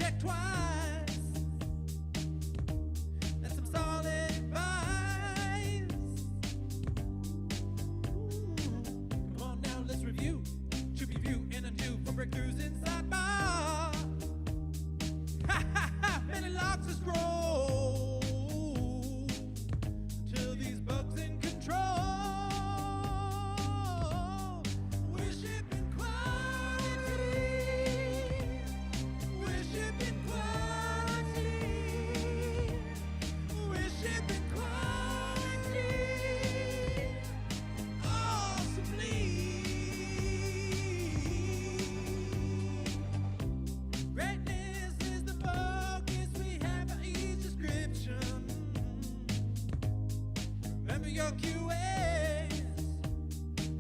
check twice. That's some solid advice. Come on now, let's review. To review and undo for breakthroughs inside bar. Ha ha ha! Many locks to scroll till these bugs in control. We're shipping quality. We're shipping quality. We're shipping quality. Awesomely. Greatness is the focus we have for each description. Remember your QAs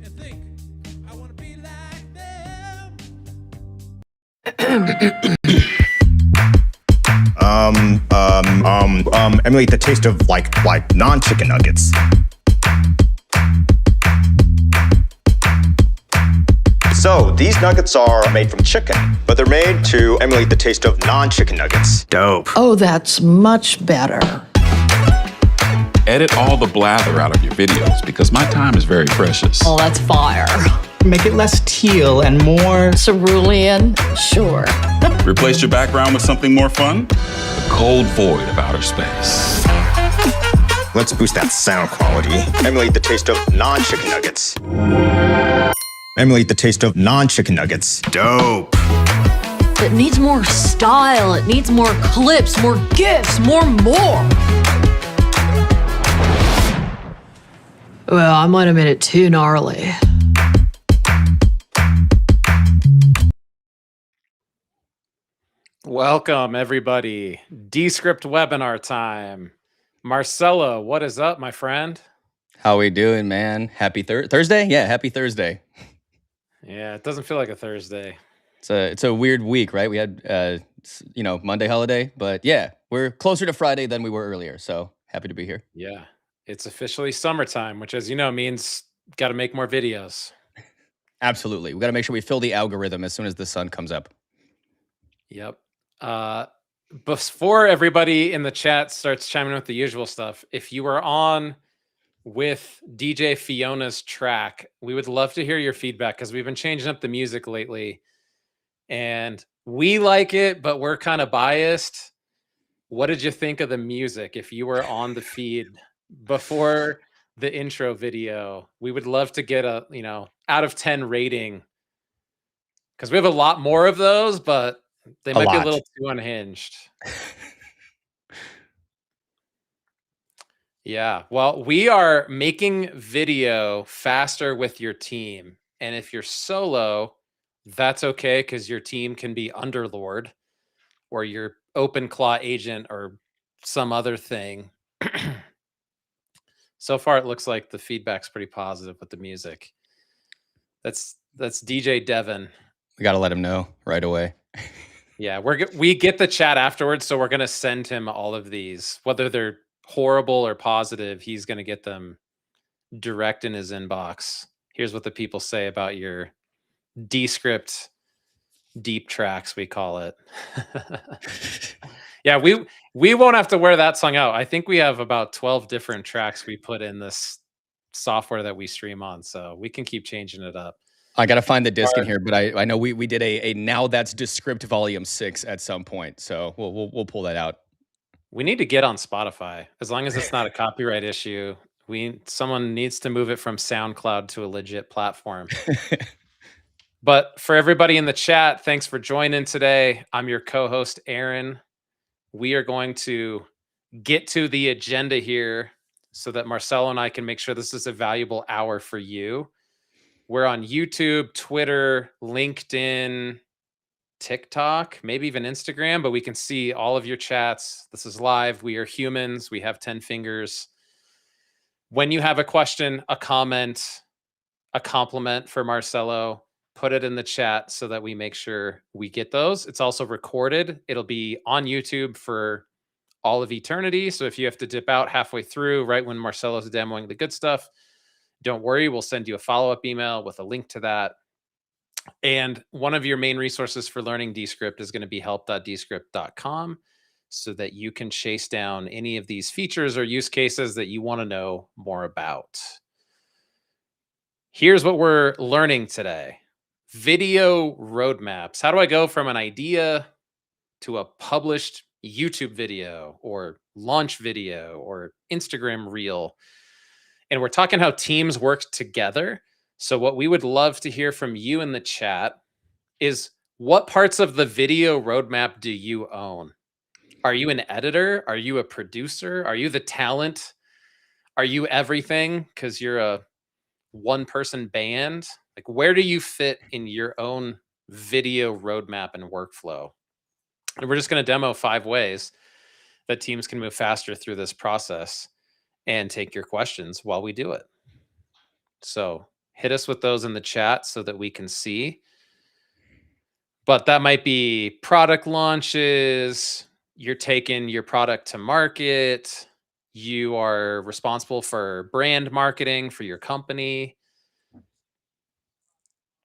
and think, I want to be like them. Emulate the taste of like non-chicken nuggets. So these nuggets are made from chicken, but they're made to emulate the taste of non-chicken nuggets. Dope. Oh, that's much better. Edit all the blather out of your videos because my time is very precious. Oh, that's fire. Make it less teal and more Cerulean? Sure. Replace your background with something more fun? The cold void of outer space. Let's boost that sound quality. Emulate the taste of non-chicken nuggets. Emulate the taste of non-chicken nuggets. Dope. It needs more style, it needs more clips, more gifs, more. Well, I might have made it too gnarly. Welcome, everybody. Descript webinar time. Marcelo, what is up, my friend? How we doing, man? Happy Thursday? Yeah, happy Thursday. Yeah, it doesn't feel like a Thursday. It's a weird week, right? We had Monday holiday, but yeah, we're closer to Friday than we were earlier. So happy to be here. Yeah, it's officially summertime, which, as you know, means got to make more videos. Absolutely. We got to make sure we fill the algorithm as soon as the sun comes up. Yep. Before everybody in the chat starts chiming in with the usual stuff, if you are on with DJ Fiona's track, we would love to hear your feedback because we've been changing up the music lately and we like it, but we're kind of biased. What did you think of the music if you were on the feed before the intro video? We would love to get a, out of 10 rating because we have a lot more of those, but they might be a little too unhinged. Yeah. Well, we are making video faster with your team. And if you're solo, that's okay because your team can be Underlord or your Open Claw agent or some other thing. So far, it looks like the feedback's pretty positive with the music. That's DJ Devin. We got to let him know right away. Yeah, we get the chat afterwards, so we're going to send him all of these. Whether they're horrible or positive, he's going to get them direct in his inbox. Here's what the people say about your Descript deep tracks, we call it. Yeah, we won't have to wear that song out. I think we have about 12 different tracks we put in this software that we stream on, so we can keep changing it up. I got to find the disc in here, but I know we did a Now That's Descript Volume 6 at some point, so we'll pull that out. We need to get on Spotify. As long as it's not a copyright issue, someone needs to move it from SoundCloud to a legit platform. But for everybody in the chat, thanks for joining today. I'm your co-host, Aaron. We are going to get to the agenda here so that Marcelo and I can make sure this is a valuable hour for you. We're on YouTube, Twitter, LinkedIn, TikTok, maybe even Instagram, but we can see all of your chats. This is live. We are humans. We have 10 fingers. When you have a question, a comment, a compliment for Marcelo, put it in the chat so that we make sure we get those. It's also recorded. It'll be on YouTube for all of eternity. So if you have to dip out halfway through, right when Marcelo's demoing the good stuff, don't worry. We'll send you a follow-up email with a link to that. And one of your main resources for learning Descript is going to be help.descript.com so that you can chase down any of these features or use cases that you want to know more about. Here's what we're learning today: video roadmaps. How do I go from an idea to a published YouTube video or launch video or Instagram reel? And we're talking how teams work together. So, what we would love to hear from you in the chat is, what parts of the video roadmap do you own? Are you an editor? Are you a producer? Are you the talent? Are you everything because you're a one person band? Like, where do you fit in your own video roadmap and workflow? And we're just going to demo 5 ways that teams can move faster through this process and take your questions while we do it. So hit us with those in the chat so that we can see. But that might be product launches, you're taking your product to market, you are responsible for brand marketing for your company.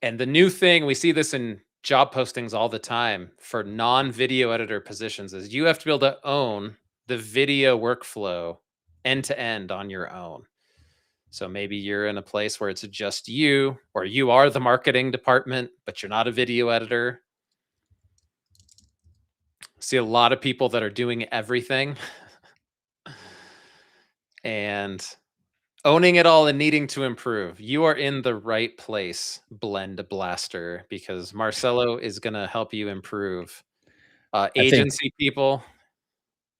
And the new thing, we see this in job postings all the time for non-video editor positions, is you have to be able to own the video workflow end to end on your own. So maybe you're in a place where it's just you, or you are the marketing department, but you're not a video editor. See a lot of people that are doing everything and owning it all and needing to improve. You are in the right place, Blend Blaster, because Marcelo is going to help you improve. I think, Agency people,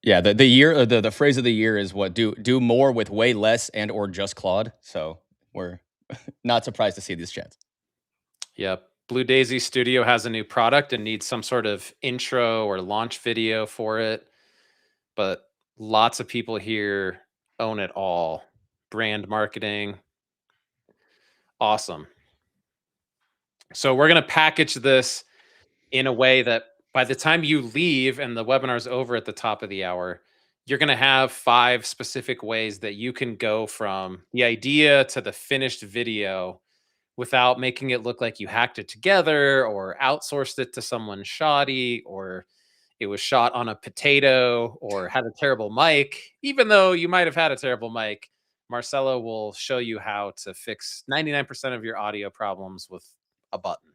yeah, the year, the phrase of the year is what, do more with way less and or just Claude. So we're not surprised to see these chats. yep. Blue Daisy Studio has a new product and needs some sort of intro or launch video for it. But lots of people here own it all. Brand marketing. Awesome. So we're going to package this in a way that by the time you leave and the webinar's over at the top of the hour, you're going to have 5 specific ways that you can go from the idea to the finished video without making it look like you hacked it together or outsourced it to someone shoddy, or it was shot on a potato or had a terrible mic. Even though you might have had a terrible mic, Marcelo will show you how to fix 99% of your audio problems with a button.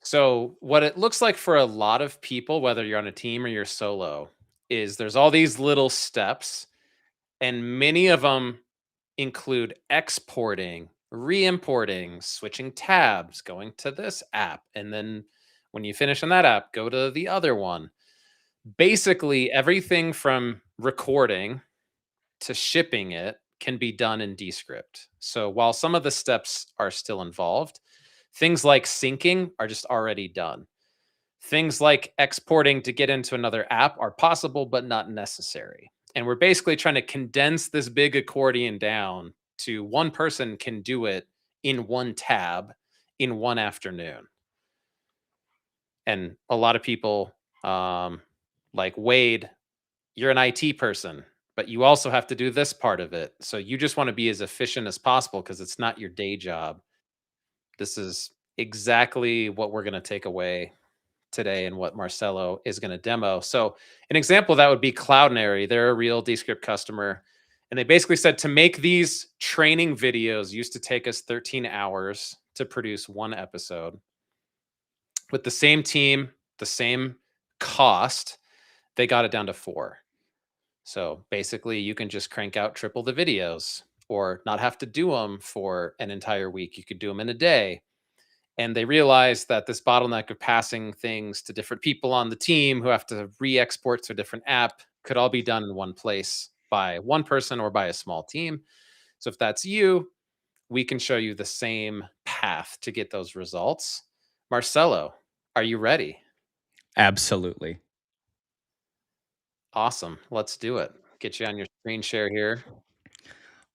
So, what it looks like for a lot of people, whether you're on a team or you're solo, is there's all these little steps, and many of them include exporting, re-importing, switching tabs, going to this app, and then when you finish on that app, go to the other one. Basically, everything from recording to shipping it can be done in Descript. So while some of the steps are still involved, things like syncing are just already done. Things like exporting to get into another app are possible, but not necessary. And we're basically trying to condense this big accordion down to one person can do it in one tab in one afternoon. And a lot of people, like Wade, you're an IT person, but you also have to do this part of it. So you just want to be as efficient as possible because it's not your day job. This is exactly what we're going to take away today and what Marcelo is going to demo. So an example of that would be Cloudinary. They're a real Descript customer. And they basically said to make these training videos used to take us 13 hours to produce one episode. With the same team, the same cost, they got it down to 4. So basically, you can just crank out triple the videos or not have to do them for an entire week. You could do them in a day. And they realized that this bottleneck of passing things to different people on the team who have to re-export to a different app could all be done in one place by one person or by a small team. So if that's you, we can show you the same path to get those results. Marcelo, are you ready? Absolutely. Awesome. Let's do it. Get you on your screen share here.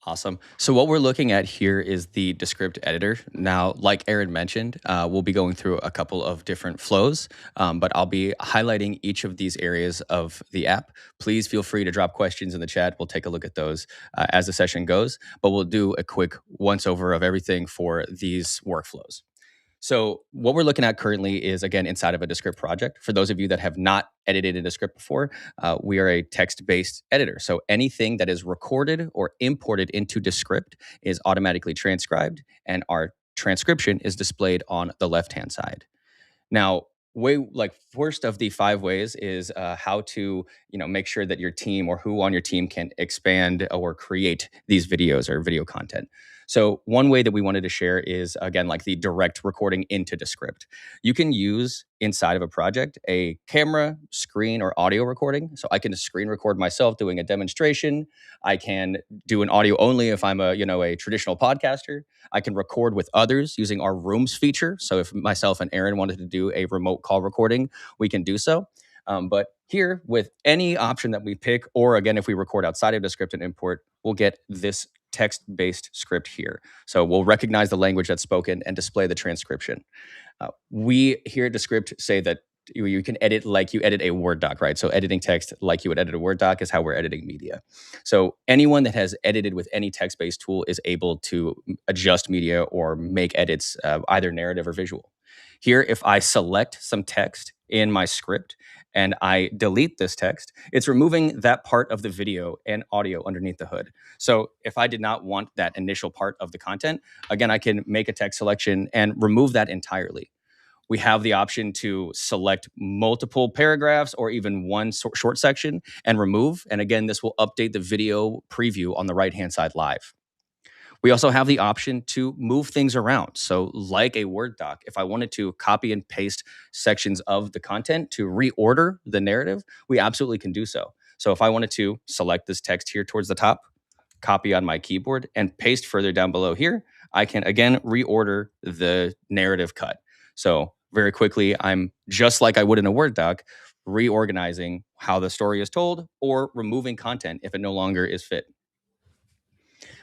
Awesome. So what we're looking at here is the Descript editor. Now, like Aaron mentioned, we'll be going through a couple of different flows, but I'll be highlighting each of these areas of the app. Please feel free to drop questions in the chat. We'll take a look at those as the session goes, but we'll do a quick once over of everything for these workflows. So what we're looking at currently is, again, inside of a Descript project. For those of you that have not edited in Descript before, we are a text-based editor. So anything that is recorded or imported into Descript is automatically transcribed, and our transcription is displayed on the left-hand side. Now, first of the 5 ways is how to make sure that your team or who on your team can expand or create these videos or video content. So one way that we wanted to share is, again, like the direct recording into Descript. You can use inside of a project a camera, screen, or audio recording. So I can screen record myself doing a demonstration. I can do an audio only if I'm a traditional podcaster. I can record with others using our Rooms feature. So if myself and Aaron wanted to do a remote call recording, we can do so. But here, with any option that we pick, or again, if we record outside of Descript and import, we'll get this text-based script here. So we'll recognize the language that's spoken and display the transcription. We here at Descript say that you can edit like you edit a Word doc, right? So editing text like you would edit a Word doc is how we're editing media. So anyone that has edited with any text-based tool is able to adjust media or make edits, either narrative or visual. Here, if I select some text in my script and I delete this text, it's removing that part of the video and audio underneath the hood. So if I did not want that initial part of the content, again, I can make a text selection and remove that entirely. We have the option to select multiple paragraphs or even one short section and remove. And again, this will update the video preview on the right-hand side live. We also have the option to move things around. So like a Word doc, if I wanted to copy and paste sections of the content to reorder the narrative, we absolutely can do so. So if I wanted to select this text here towards the top, copy on my keyboard, and paste further down below here, I can again reorder the narrative cut. So very quickly, I'm just like I would in a Word doc, reorganizing how the story is told or removing content if it no longer is fit.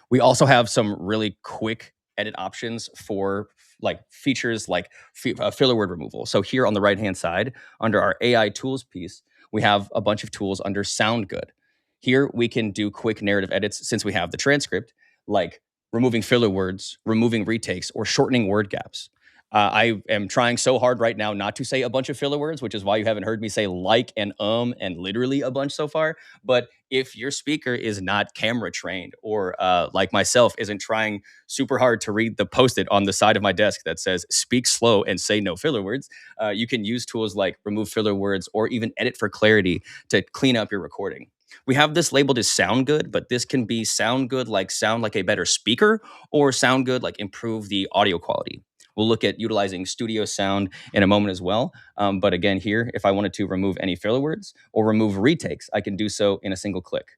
We also have some really quick edit options for like features like filler word removal. So here on the right-hand side, under our AI tools piece, we have a bunch of tools under Sound Good. Here we can do quick narrative edits since we have the transcript, like removing filler words, removing retakes, or shortening word gaps. I am trying so hard right now not to say a bunch of filler words, which is why you haven't heard me say like and literally a bunch so far. But if your speaker is not camera trained or like myself isn't trying super hard to read the post-it on the side of my desk that says speak slow and say no filler words, you can use tools like remove filler words or even edit for clarity to clean up your recording. We have this labeled as sound good, but this can be sound good like sound like a better speaker or sound good like improve the audio quality. We'll look at utilizing studio sound in a moment as well. But again, here, if I wanted to remove any filler words or remove retakes, I can do so in a single click.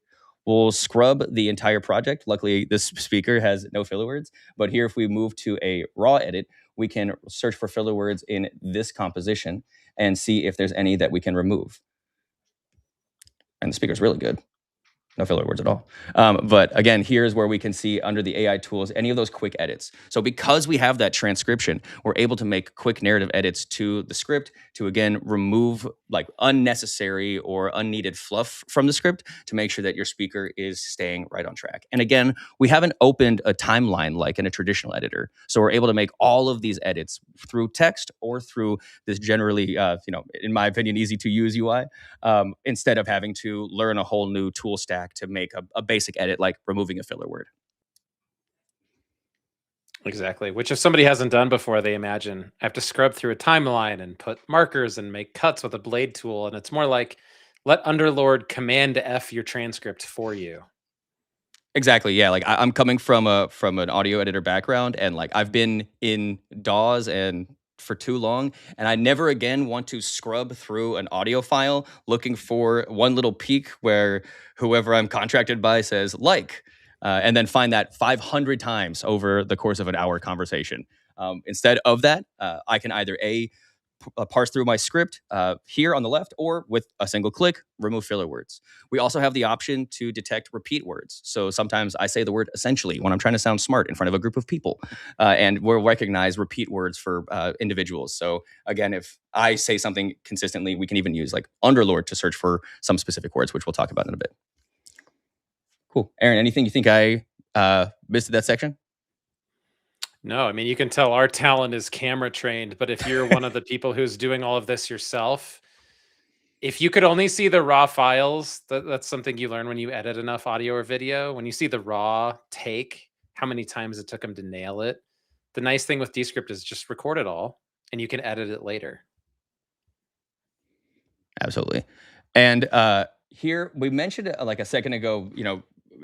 We'll scrub the entire project. Luckily, this speaker has no filler words. But here, if we move to a raw edit, we can search for filler words in this composition and see if there's any that we can remove. And the speaker's really good. No filler words at all. But again, here's where we can see under the AI tools, any of those quick edits. So because we have that transcription, we're able to make quick narrative edits to the script to, again, remove like unnecessary or unneeded fluff from the script to make sure that your speaker is staying right on track. And again, we haven't opened a timeline like in a traditional editor. So we're able to make all of these edits through text or through this generally, in my opinion, easy to use UI, instead of having to learn a whole new tool stack to make a basic edit like removing a filler word. Exactly. Which if somebody hasn't done before, they imagine I have to scrub through a timeline and put markers and make cuts with a blade tool. And it's more like let Underlord Command F your transcript for you. Exactly. Yeah. Like I'm coming from an audio editor background, and like I've been in DAWs and for too long, and I never again want to scrub through an audio file looking for one little peak where whoever I'm contracted by says like, and then find that 500 times over the course of an hour conversation. Instead of that, I can either parse through my script here on the left, or with a single click, remove filler words. We also have the option to detect repeat words. So sometimes I say the word essentially when I'm trying to sound smart in front of a group of people, and we'll recognize repeat words for individuals. So again, if I say something consistently, we can even use like underlord to search for some specific words, which we'll talk about in a bit. Cool. Aaron, anything you think I missed in that section? No, I mean, you can tell our talent is camera trained, but if you're one of the people who's doing all of this yourself, if you could only see the raw files, that's something you learn when you edit enough audio or video. When you see the raw take, how many times it took them to nail it. The nice thing with Descript is just record it all and you can edit it later. Absolutely. And here we mentioned like a second ago,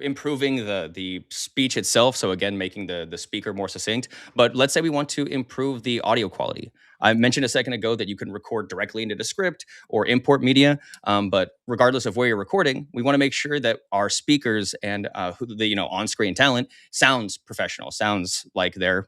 improving the speech itself. So again, making the speaker more succinct. But let's say we want to improve the audio quality. I mentioned a second ago that you can record directly into the script or import media. But regardless of where you're recording, we want to make sure that our speakers and the on-screen talent sounds professional, sounds like they're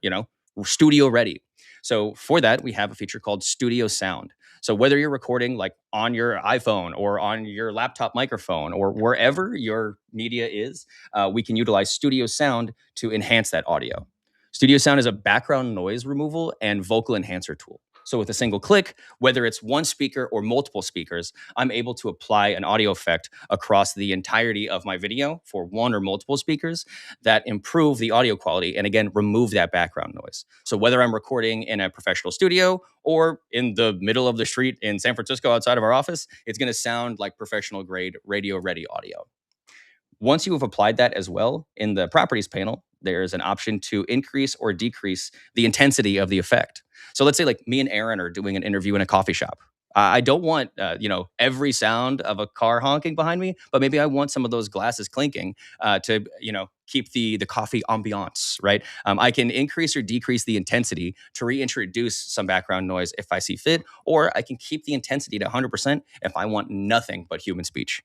studio ready. So for that, we have a feature called Studio Sound. So whether you're recording like on your iPhone or on your laptop microphone or wherever your media is, we can utilize Studio Sound to enhance that audio. Studio Sound is a background noise removal and vocal enhancer tool. So with a single click, whether it's one speaker or multiple speakers, I'm able to apply an audio effect across the entirety of my video for one or multiple speakers that improve the audio quality and again, remove that background noise. So whether I'm recording in a professional studio or in the middle of the street in San Francisco outside of our office, it's going to sound like professional grade radio ready audio. Once you have applied that as well, in the properties panel, there's an option to increase or decrease the intensity of the effect. So let's say like me and Aaron are doing an interview in a coffee shop. I don't want every sound of a car honking behind me, but maybe I want some of those glasses clinking to keep the coffee ambiance, right? I can increase or decrease the intensity to reintroduce some background noise if I see fit, or I can keep the intensity to 100% if I want nothing but human speech.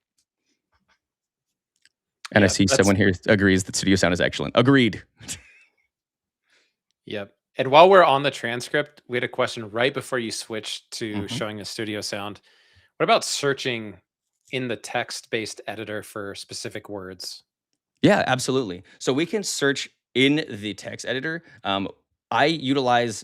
And Yeah, I see someone here agrees that Studio Sound is excellent. Agreed. Yep. And while we're on the transcript, we had a question right before you switched to Mhm. showing a Studio Sound. What about searching in the text-based editor for specific words? Yeah, absolutely. So we can search in the text editor. I utilize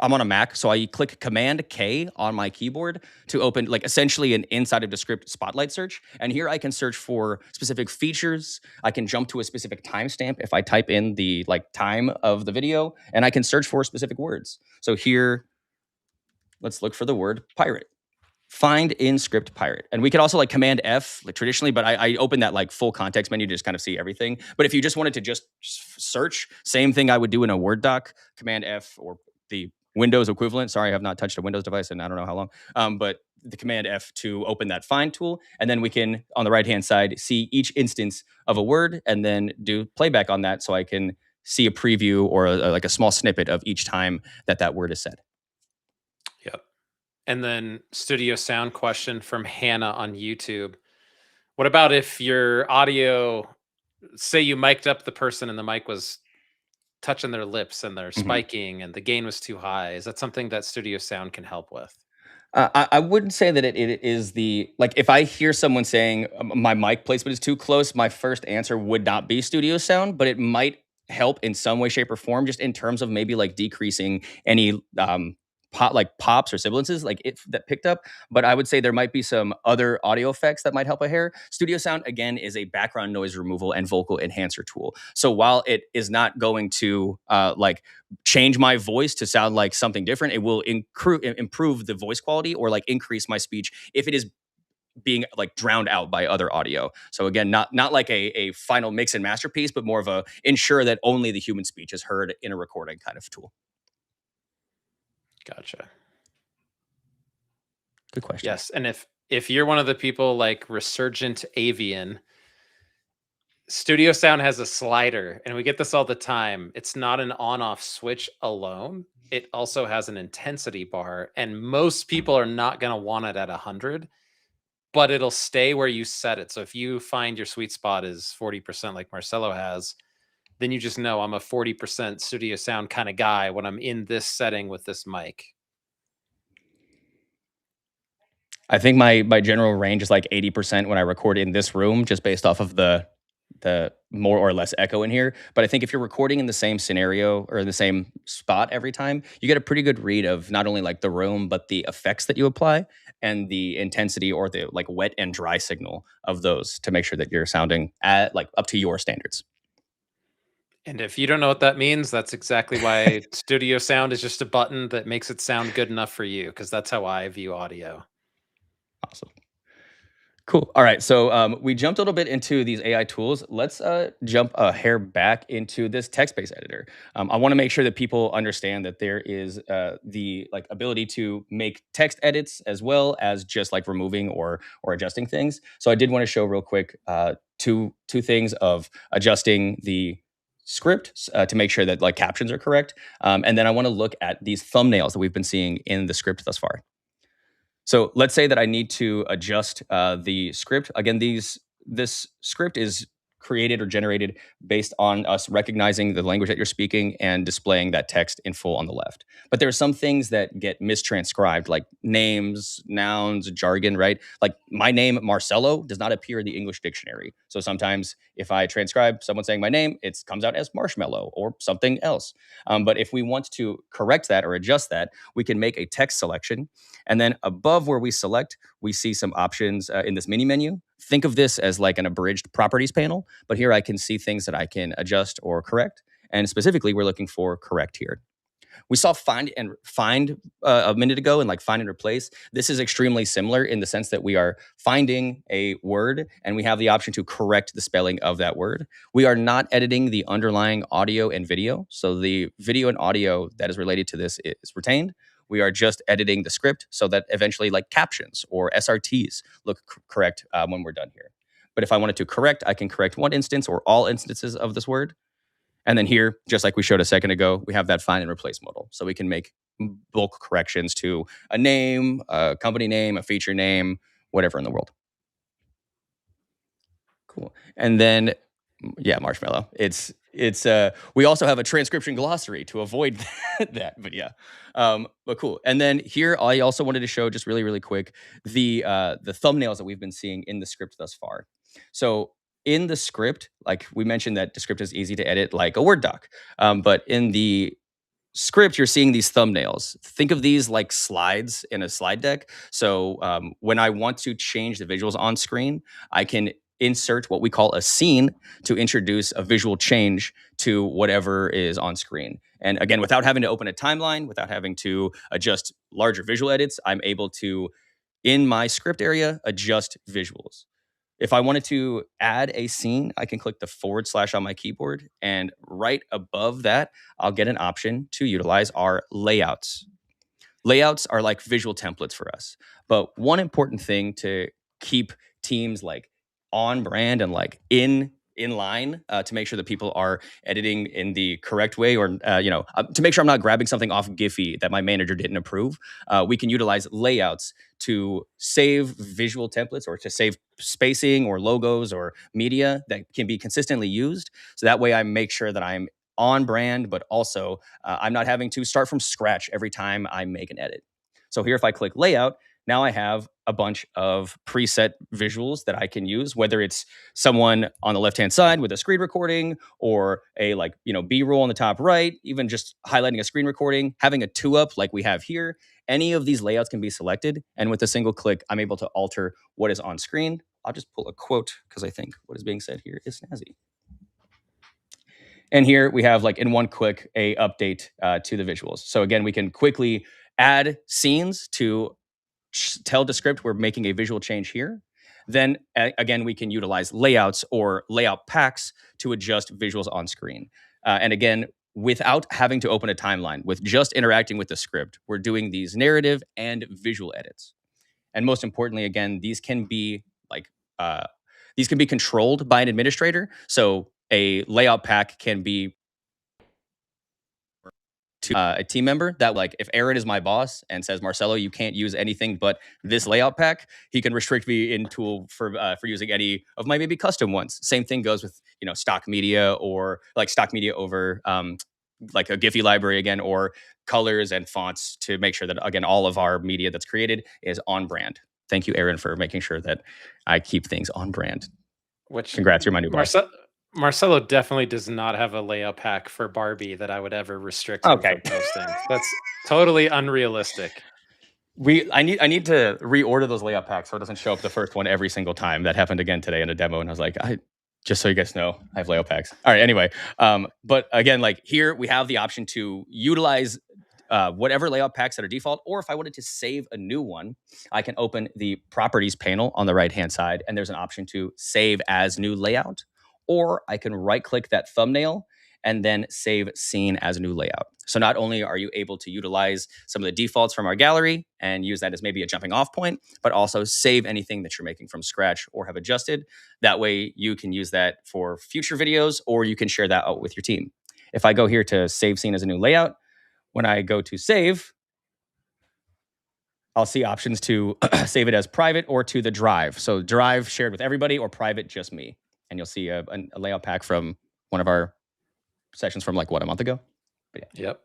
I'm on a Mac, so I click Command K on my keyboard to open like essentially an inside of the script spotlight search. And here I can search for specific features. I can jump to a specific timestamp if I type in the like time of the video, and I can search for specific words. So here, let's look for the word pirate. Find in script pirate. And we could also like Command F like traditionally, but I open that like full context menu to just kind of see everything. But if you just wanted to just search, same thing I would do in a Word doc, Command F or the Windows equivalent. Sorry, I have not touched a Windows device in I don't know how long. But the Command F to open that find tool. And then we can, on the right-hand side, see each instance of a word and then do playback on that so I can see a preview or like a small snippet of each time that word is said. Yep. And then Studio Sound question from Hannah on YouTube. What about if your audio, say you mic'd up the person and the mic was touching their lips and they're spiking and the gain was too high? Is that something that Studio Sound can help with? I wouldn't say that it is the like if I hear someone saying my mic placement is too close, my first answer would not be Studio Sound, but it might help in some way, shape, or form, just in terms of maybe like decreasing any pops or sibilances like it that picked up. But I would say there might be some other audio effects that might help a hair. Studio Sound again is a background noise removal and vocal enhancer tool. So while it is not going to like change my voice to sound like something different, it will improve the voice quality or like increase my speech if it is being like drowned out by other audio. So again, not like a final mix and masterpiece, but more of a ensure that only the human speech is heard in a recording kind of tool. Gotcha. Good question. Yes. And if you're one of the people like Resurgent Avian, Studio Sound has a slider, and we get this all the time. It's not an on-off switch alone. It also has an intensity bar, and most people are not going to want it at 100, but it'll stay where you set it. So if you find your sweet spot is 40% like Marcelo has, then you just know I'm a 40% Studio Sound kind of guy when I'm in this setting with this mic. I think my general range is like 80% when I record in this room, just based off of the more or less echo in here. But I think if you're recording in the same scenario or the same spot every time, you get a pretty good read of not only like the room, but the effects that you apply and the intensity or the like wet and dry signal of those to make sure that you're sounding at like up to your standards. And if you don't know what that means, that's exactly why studio sound is just a button that makes it sound good enough for you, because that's how I view audio. Awesome. Cool. All right. So we jumped a little bit into these AI tools. Let's jump a hair back into this text-based editor. I want to make sure that people understand that there is the like ability to make text edits as well as just like removing or adjusting things. So I did want to show real quick two things of adjusting the script to make sure that like captions are correct, and then I want to look at these thumbnails that we've been seeing in the script thus far. So let's say that I need to adjust the script. Again, this script is created or generated based on us recognizing the language that you're speaking and displaying that text in full on the left. But there are some things that get mistranscribed, like names, nouns, jargon, right? Like my name, Marcelo, does not appear in the English dictionary. So sometimes if I transcribe someone saying my name, it comes out as marshmallow or something else. But if we want to correct that or adjust that, we can make a text selection. And then above where we select, we see some options in this mini menu. Think of this as like an abridged properties panel, but here I can see things that I can adjust or correct. And specifically, we're looking for correct here. We saw find a minute ago and like find and replace. This is extremely similar in the sense that we are finding a word and we have the option to correct the spelling of that word. We are not editing the underlying audio and video. So the video and audio that is related to this is retained. We are just editing the script so that eventually like captions or SRTs look correct when we're done here. But if I wanted to correct, I can correct one instance or all instances of this word. And then here, just like we showed a second ago, we have that find and replace modal. So we can make bulk corrections to a name, a company name, a feature name, whatever in the world. Cool. And then, yeah, marshmallow. It's we also have a transcription glossary to avoid that, but yeah. But cool. And then here, I also wanted to show just really, really quick the thumbnails that we've been seeing in the script thus far. So in the script, like we mentioned that the script is easy to edit like a Word doc. But in the script, you're seeing these thumbnails. Think of these like slides in a slide deck. So when I want to change the visuals on screen, I can insert what we call a scene to introduce a visual change to whatever is on screen. And again, without having to open a timeline, without having to adjust larger visual edits, I'm able to, in my script area, adjust visuals. If I wanted to add a scene, I can click the / on my keyboard, and right above that, I'll get an option to utilize our layouts. Layouts are like visual templates for us. But one important thing to keep teams like on brand and like in line to make sure that people are editing in the correct way, or to make sure I'm not grabbing something off Giphy that my manager didn't approve. We can utilize layouts to save visual templates or to save spacing or logos or media that can be consistently used. So that way I make sure that I'm on brand, but also I'm not having to start from scratch every time I make an edit. So here, if I click layout, now I have a bunch of preset visuals that I can use, whether it's someone on the left-hand side with a screen recording or a B-roll on the top right, even just highlighting a screen recording, having a two-up like we have here. Any of these layouts can be selected. And with a single click, I'm able to alter what is on screen. I'll just pull a quote because I think what is being said here is snazzy. And here we have in one click, a update to the visuals. So again, we can quickly add scenes to tell the script we're making a visual change here. Then again, we can utilize layouts or layout packs to adjust visuals on screen. And again, without having to open a timeline, with just interacting with the script, we're doing these narrative and visual edits. And most importantly, again, these can be controlled by an administrator. So a layout pack can be to a team member that if Aaron is my boss and says, Marcelo, you can't use anything but this layout pack, he can restrict me in tool for using any of my maybe custom ones. Same thing goes with stock media or stock media over like a Giphy library again, or colors and fonts to make sure that again all of our media that's created is on brand. thank you, Aaron, for making sure that I keep things on brand. Which Congrats, you're my new boss. Marcelo definitely does not have a layout pack for Barbie that I would ever restrict him Okay. from posting. That's totally unrealistic. I need to reorder those layout packs so it doesn't show up the first one every single time. That happened again today in a demo, and I was like, just so you guys know, I have layout packs. All right, anyway, but again, like here we have the option to utilize whatever layout packs that are default, or if I wanted to save a new one, I can open the properties panel on the right-hand side, and there's an option to save as new layout, or I can right-click that thumbnail and then save scene as a new layout. So not only are you able to utilize some of the defaults from our gallery and use that as maybe a jumping off point, but also save anything that you're making from scratch or have adjusted. That way you can use that for future videos, or you can share that out with your team. If I go here to save scene as a new layout, when I go to save, I'll see options to save it as private or to the drive. So drive shared with everybody, or private just me. And you'll see a layout pack from one of our sessions from like, what, a month ago? But yeah. Yep.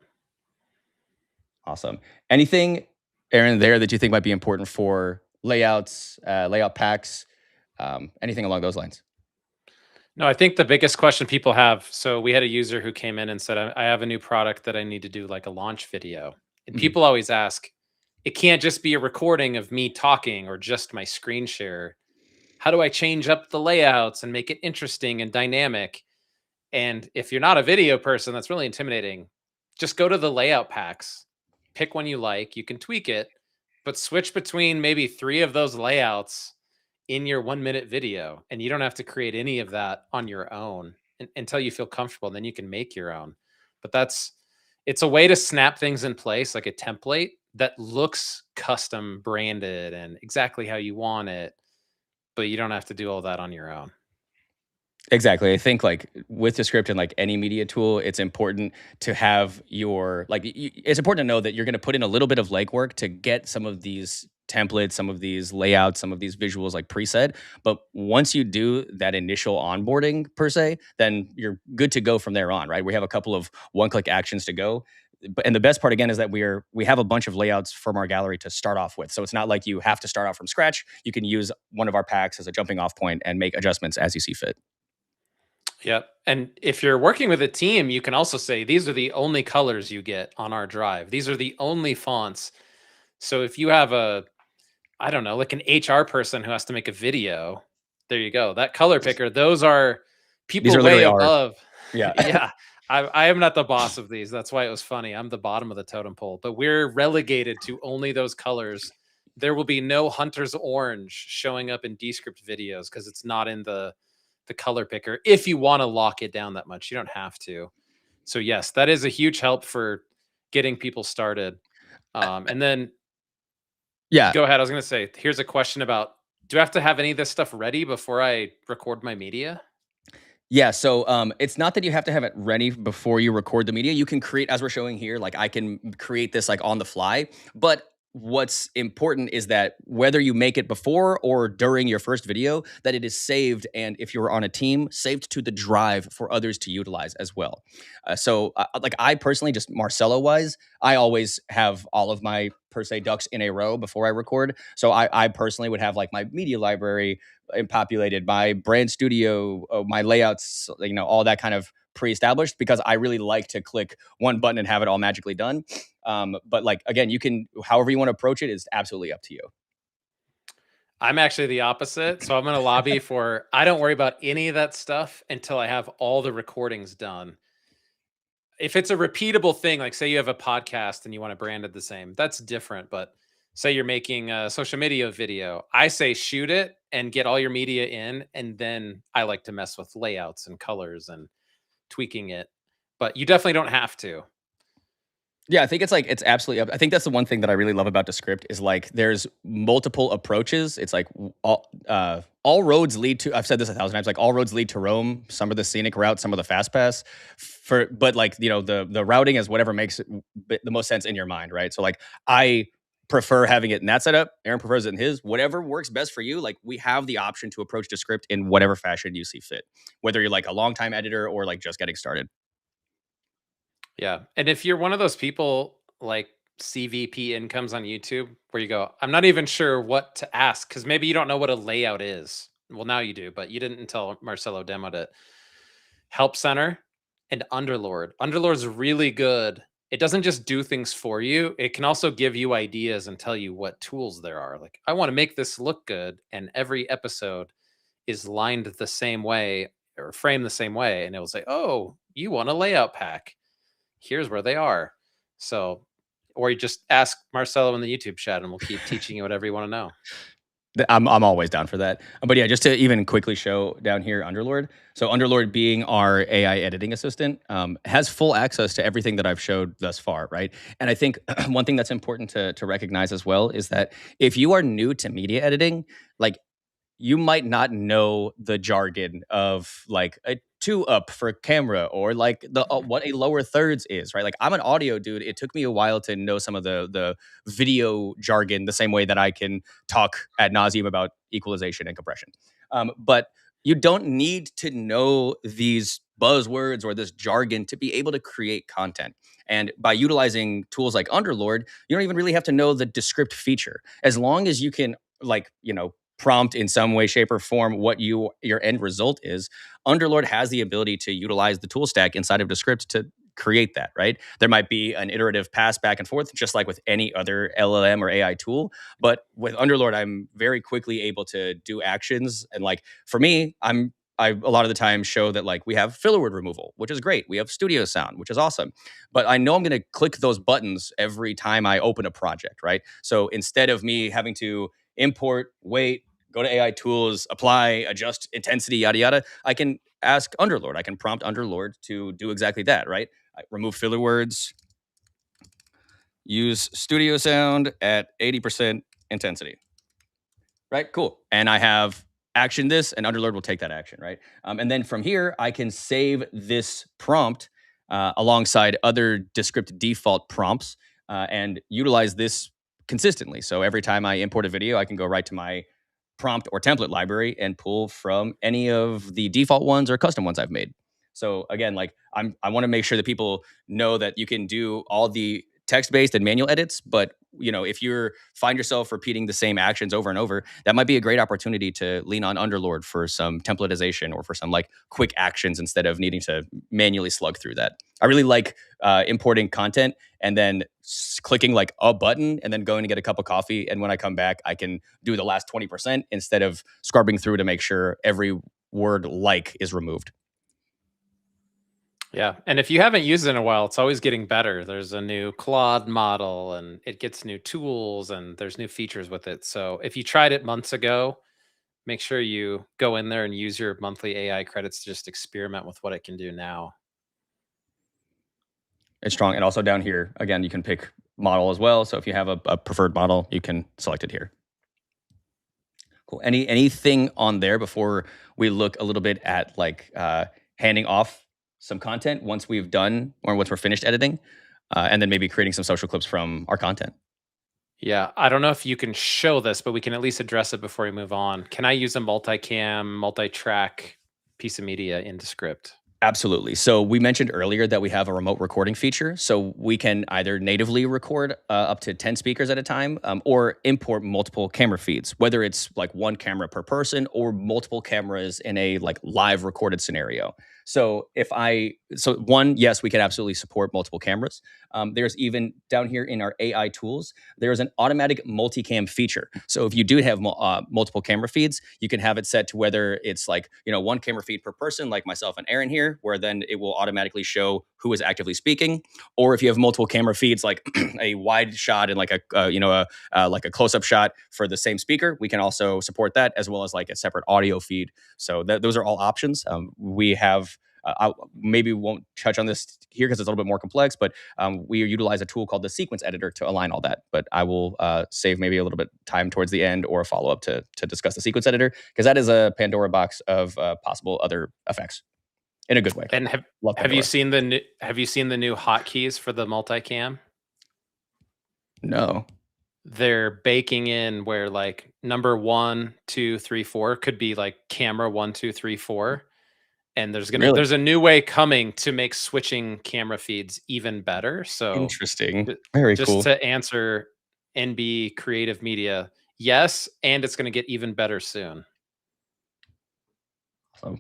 Awesome. Anything, Aaron, there that you think might be important for layouts, layout packs, anything along those lines? No, I think the biggest question people have, so we had a user who came in and said, I have a new product that I need to do like a launch video. And people always ask, it can't just be a recording of me talking or just my screen share. How do I change up the layouts and make it interesting and dynamic? And if you're not a video person, that's really intimidating. Just go to the layout packs, pick one you like, you can tweak it, but switch between maybe 3 of those layouts in your 1-minute video. And you don't have to create any of that on your own until you feel comfortable. And then you can make your own. But it's a way to snap things in place, like a template that looks custom branded and exactly how you want it, but you don't have to do all that on your own. Exactly. I think like with Descript and like any media tool, it's important to have your, like, it's important to know that you're going to put in a little bit of legwork to get some of these templates, some of these layouts, some of these visuals like preset. But once you do that initial onboarding per se, then you're good to go from there on, right? We have a couple of one-click actions to go. And the best part again is that we have a bunch of layouts from our gallery to start off with. So it's not like you have to start off from scratch. You can use one of our packs as a jumping off point and make adjustments as you see fit. Yep. And if you're working with a team, you can also say, these are the only colors you get on our drive. These are the only fonts. So if you have I don't know, like an HR person who has to make a video, there you go. That color picker, those are people These are way literally above. Yeah. Yeah. I am not the boss of these. That's why it was funny. I'm the bottom of the totem pole, but we're relegated to only those colors. There will be no Hunter's Orange showing up in Descript videos because it's not in the color picker. If you want to lock it down that much, you don't have to. So yes, that is a huge help for getting people started. And then Yeah. go ahead. I was going to say, here's a question about, do I have to have any of this stuff ready before I record my media? Yeah, so it's not that you have to have it ready before you record the media. You can create, as we're showing here, like I can create this like on the fly. But what's important is that whether you make it before or during your first video, that it is saved. And if you're on a team, saved to the drive for others to utilize as well. Like I personally, just Marcelo wise, I always have all of my per se ducks in a row before I record. So I personally would have like my media library populated, my brand studio, my layouts, all that kind of pre-established, because I really like to click one button and have it all magically done. But like, again, you can, however you want to approach it is absolutely up to you. I'm actually the opposite. So I'm going to lobby for, I don't worry about any of that stuff until I have all the recordings done. If it's a repeatable thing, like say you have a podcast and you want to brand it the same, that's different. But say you're making a social media video, I say shoot it and get all your media in. And then I like to mess with layouts and colors and tweaking it. But you definitely don't have to. Yeah, I think it's absolutely up. I think that's the one thing that I really love about Descript is like there's multiple approaches. It's like all roads lead to, I've said this 1,000 times, like all roads lead to Rome. Some of the scenic routes, some of the fast pass. But like, the routing is whatever makes the most sense in your mind, right? So like I prefer having it in that setup. Aaron prefers it in his. Whatever works best for you. Like we have the option to approach Descript in whatever fashion you see fit, whether you're like a longtime editor or like just getting started. Yeah. And if you're one of those people, like CVP incomes on YouTube where you go, I'm not even sure what to ask because maybe you don't know what a layout is. Well, now you do, but you didn't until Marcelo demoed it. Help Center and Underlord. Underlord's really good. It doesn't just do things for you, it can also give you ideas and tell you what tools there are. Like, I want to make this look good, and every episode is lined the same way or framed the same way. And it will say, oh, you want a layout pack. Here's where they are. So, or you just ask Marcelo in the YouTube chat and we'll keep teaching you whatever you want to know. I'm always down for that. But yeah, just to even quickly show down here Underlord. So Underlord, being our AI editing assistant, has full access to everything that I've showed thus far, right? And I think one thing that's important to recognize as well is that if you are new to media editing, like, you might not know the jargon of like a 2-up for camera, or like the what a lower thirds is, right? Like, I'm an audio dude. It took me a while to know some of the video jargon, the same way that I can talk ad nauseum about equalization and compression. But you don't need to know these buzzwords or this jargon to be able to create content. And by utilizing tools like Underlord, you don't even really have to know the Descript feature. As long as you can, like, prompt in some way, shape, or form what your end result is, Underlord has the ability to utilize the tool stack inside of Descript to create that, right? There might be an iterative pass back and forth, just like with any other LLM or AI tool. But with Underlord, I'm very quickly able to do actions. And like, for me, I a lot of the time show that, like, we have filler word removal, which is great. We have studio sound, which is awesome. But I know I'm going to click those buttons every time I open a project, right? So instead of me having to import, wait, go to AI tools, apply, adjust intensity, yada, yada, I can ask Underlord. I can prompt Underlord to do exactly that, right? I remove filler words, use studio sound at 80% intensity, right? Cool. And I have action this, and Underlord will take that action, right? And then from here, I can save this prompt alongside other Descript default prompts and utilize this consistently. So every time I import a video, I can go right to my prompt or template library and pull from any of the default ones or custom ones I've made. So again, like, I want to make sure that people know that you can do all the text-based and manual edits, but if you find yourself repeating the same actions over and over, that might be a great opportunity to lean on Underlord for some templatization or for some like quick actions instead of needing to manually slug through that. I really like importing content and then clicking like a button and then going to get a cup of coffee. And when I come back, I can do the last 20% instead of scrubbing through to make sure every word like is removed. Yeah. And if you haven't used it in a while, it's always getting better. There's a new Claude model and it gets new tools and there's new features with it. So if you tried it months ago, make sure you go in there and use your monthly AI credits to just experiment with what it can do now. It's strong. And also down here, again, you can pick model as well. So if you have a preferred model, you can select it here. Cool. Anything on there before we look a little bit at like handing off some content once we've done or once we're finished editing, and then maybe creating some social clips from our content? Yeah, I don't know if you can show this, but we can at least address it before we move on. Can I use a multicam, multi-track piece of media in Descript? Absolutely. So we mentioned earlier that we have a remote recording feature. So we can either natively record up to 10 speakers at a time, or import multiple camera feeds, whether it's like one camera per person or multiple cameras in a like live recorded scenario. So one, yes, we can absolutely support multiple cameras. There's even down here in our AI tools, there's an automatic multicam feature. So if you do have multiple camera feeds, you can have it set to whether it's like, one camera feed per person, like myself and Aaron here, where then it will automatically show who is actively speaking. Or if you have multiple camera feeds, like a wide shot and like a close-up shot for the same speaker, we can also support that, as well as like a separate audio feed. So those are all options. We have I maybe won't touch on this here because it's a little bit more complex, but we utilize a tool called the sequence editor to align all that. But I will save maybe a little bit time towards the end or a follow-up to discuss the sequence editor, because that is a Pandora box of possible other effects in a good way. And have you seen the new hotkeys for the multicam? No. They're baking in where like number 1, 2, 3, 4 could be like camera 1, 2, 3, 4. and there's Really? there's a new way coming to make switching camera feeds even better. So Interesting. ju- Very just cool. to answer NB Creative Media, yes, and it's going to get even better soon. So,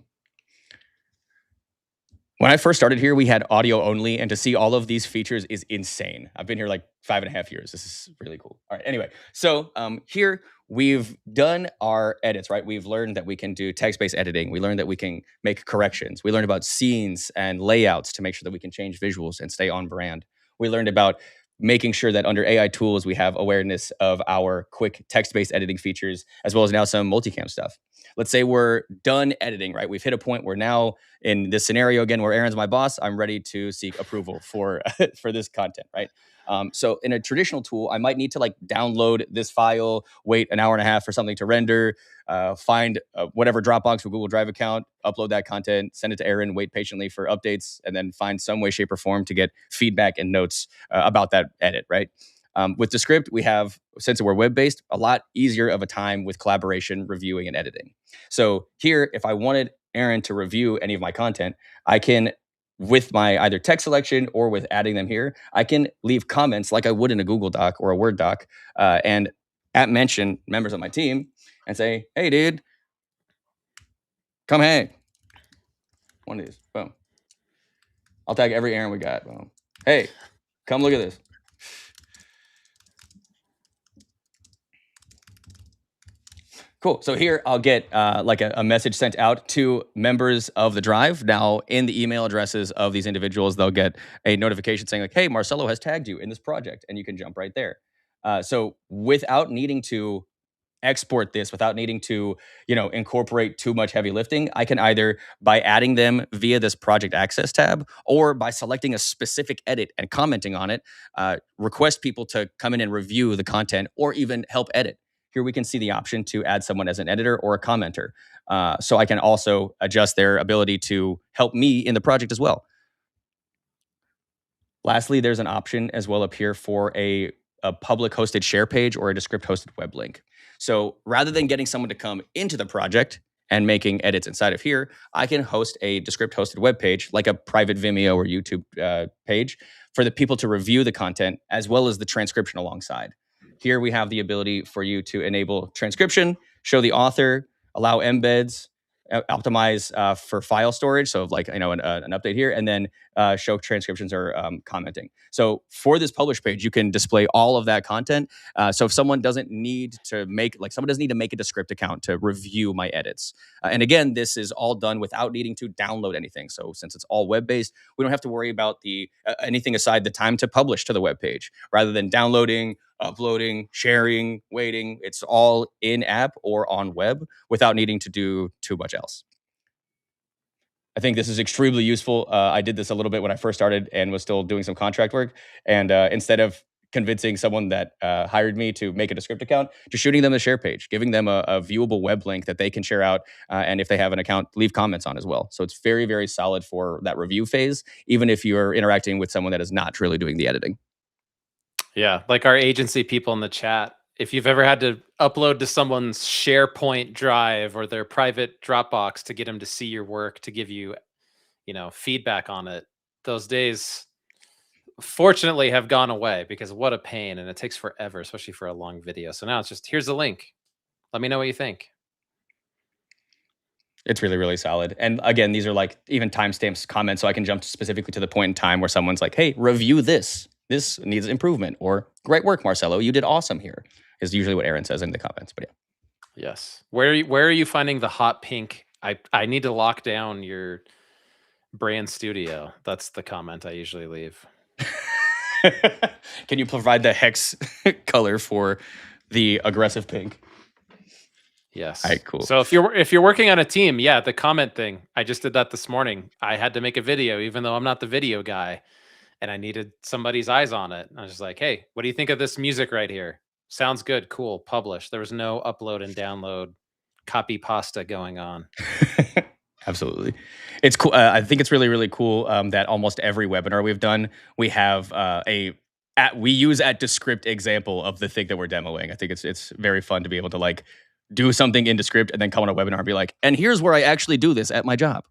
when I first started here, we had audio only, and to see all of these features is insane. I've been here like 5.5 years. This is really cool. All right. Anyway, so here we've done our edits, right? We've learned that we can do text-based editing. We learned that we can make corrections. We learned about scenes and layouts to make sure that we can change visuals and stay on brand. We learned about making sure that under AI tools, we have awareness of our quick text-based editing features, as well as now some multicam stuff. Let's say we're done editing, right? We've hit a point where now in this scenario again, where Aaron's my boss, I'm ready to seek approval for for this content, right? So in a traditional tool, I might need to like download this file, wait an hour and a half for something to render, find whatever Dropbox or Google Drive account, upload that content, send it to Aaron, wait patiently for updates, and then find some way, shape, or form to get feedback and notes about that edit, right? With Descript, we have, since we're web-based, a lot easier of a time with collaboration, reviewing, and editing. So here, if I wanted Aaron to review any of my content, I can, with my either text selection or with adding them here, I can leave comments like I would in a Google Doc or a Word doc, and mention members of my team and say, hey, dude, come hang. One of these. Boom. I'll tag every Aaron we got. Boom. Hey, come look at this. Cool. So here I'll get like a message sent out to members of the drive. Now in the email addresses of these individuals, they'll get a notification saying like, hey, Marcelo has tagged you in this project, and you can jump right there. So without needing to export this, without needing to, incorporate too much heavy lifting, I can either by adding them via this project access tab or by selecting a specific edit and commenting on it, request people to come in and review the content or even help edit. Here we can see the option to add someone as an editor or a commenter. So I can also adjust their ability to help me in the project as well. Lastly, there's an option as well up here for a public hosted share page or a Descript hosted web link. So rather than getting someone to come into the project and making edits inside of here, I can host a Descript hosted web page, like a private Vimeo or YouTube page, for the people to review the content as well as the transcription alongside. Here we have the ability for you to enable transcription, show the author, allow embeds, optimize for file storage. So like, an update here, and then show transcriptions or commenting. So for this publish page, you can display all of that content. So if someone doesn't need to make a Descript account to review my edits. And again, this is all done without needing to download anything. So since it's all web-based, we don't have to worry about the anything aside the time to publish to the web page. Rather than downloading, uploading, sharing, waiting, it's all in app or on web without needing to do too much else. I think this is extremely useful. I did this a little bit when I first started and was still doing some contract work. And instead of convincing someone that hired me to make a Descript account, just shooting them a share page, giving them a viewable web link that they can share out. And if they have an account, leave comments on as well. So it's very, very solid for that review phase, even if you're interacting with someone that is not truly doing the editing. Yeah, like our agency people in the chat, if you've ever had to upload to someone's SharePoint drive or their private Dropbox to get them to see your work, to give you, feedback on it, those days fortunately have gone away, because what a pain, and it takes forever, especially for a long video. So now it's just, here's the link. Let me know what you think. It's really, really solid. And again, these are like even timestamps comments, so I can jump specifically to the point in time where someone's like, hey, review this. This needs improvement, or great work, Marcelo. You did awesome here, is usually what Aaron says in the comments. But yeah. Yes. Where are you finding the hot pink? I need to lock down your brand studio. That's the comment I usually leave. Can you provide the hex color for the aggressive pink? Yes. All right, cool. So if you're working on a team, yeah, the comment thing. I just did that this morning. I had to make a video, even though I'm not the video guy, and I needed somebody's eyes on it. I was just like, hey, what do you think of this music right here? Sounds good. Cool. Publish. There was no upload and download copy pasta going on. Absolutely. It's cool. I think it's really, really cool that almost every webinar we've done, we have we use at Descript example of the thing that we're demoing. I think it's very fun to be able to like do something in Descript and then come on a webinar and be like, and here's where I actually do this at my job.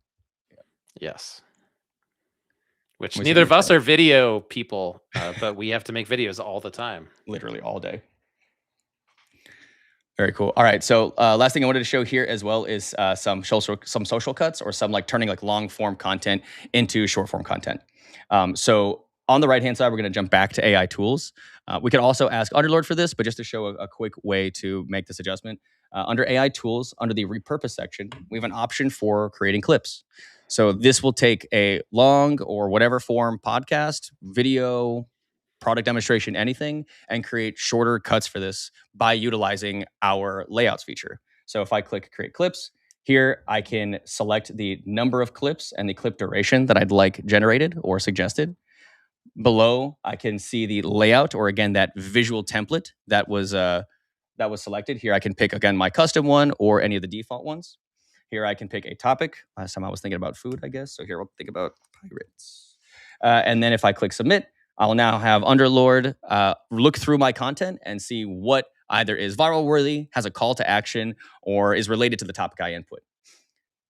Yes. Which We neither see of us are video people, but we have to make videos all the time. literally all day. Very cool. All right. So last thing I wanted to show here as well is some social cuts, or some like turning like long form content into short form content. So on the right hand side, we're going to jump back to AI tools. We could also ask Underlord for this, but just to show a quick way to make this adjustment, under AI tools, under the repurpose section, we have an option for creating clips. So this will take a long or whatever form podcast, video, product demonstration, anything, and create shorter cuts for this by utilizing our layouts feature. So if I click create clips, here I can select the number of clips and the clip duration that I'd like generated or suggested. Below, I can see the layout, or again, that visual template that was selected. Here I can pick, again, my custom one or any of the default ones. Here I can pick a topic. Last time I was thinking about food, I guess. So here we'll think about pirates. And then if I click submit, I'll now have Underlord look through my content and see what either is viral worthy, has a call to action, or is related to the topic I input.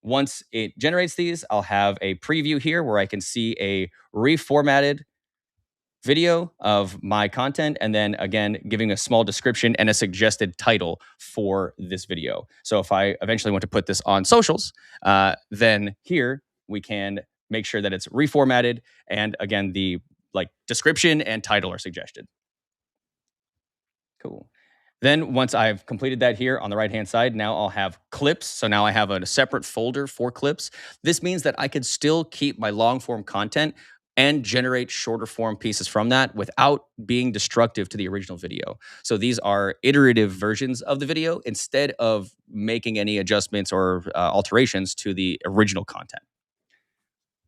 Once it generates these, I'll have a preview here where I can see a reformatted video of my content, and then again giving a small description and a suggested title for this video. So if I eventually want to put this on socials, then here we can make sure that it's reformatted, and again the like description and title are suggested. Cool. Then once I've completed that, here on the right hand side, now I'll have clips. So now I have a separate folder for clips. This means that I could still keep my long form content and generate shorter form pieces from that without being destructive to the original video. So these are iterative versions of the video instead of making any adjustments or alterations to the original content.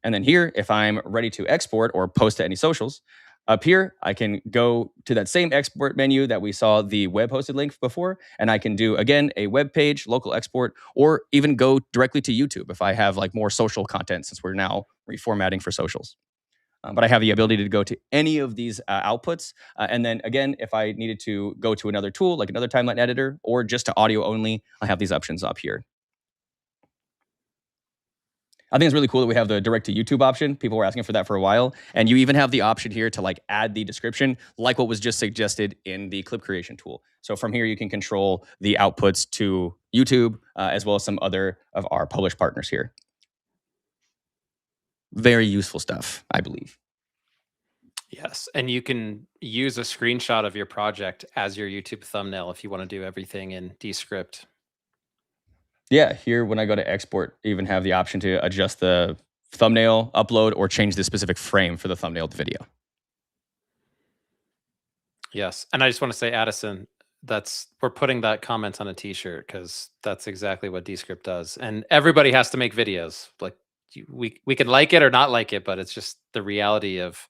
And then here, if I'm ready to export or post to any socials, up here, I can go to that same export menu that we saw the web hosted link before, and I can do, again, a web page, local export, or even go directly to YouTube if I have like more social content, since we're now reformatting for socials. But I have the ability to go to any of these outputs. And then again, if I needed to go to another tool, like another timeline editor, or just to audio only, I have these options up here. I think it's really cool that we have the direct to YouTube option. People were asking for that for a while. And you even have the option here to like add the description, like what was just suggested in the clip creation tool. So from here, you can control the outputs to YouTube, as well as some other of our published partners here. Very useful stuff, I believe. Yes, and you can use a screenshot of your project as your YouTube thumbnail if you want to do everything in Descript. Yeah, here when I go to export, I even have the option to adjust the thumbnail, upload, or change the specific frame for the thumbnail of the video. Yes, and I just want to say, Addison, we're putting that comment on a T-shirt because that's exactly what Descript does, and everybody has to make videos. Like we can like it or not like it, but it's just the reality of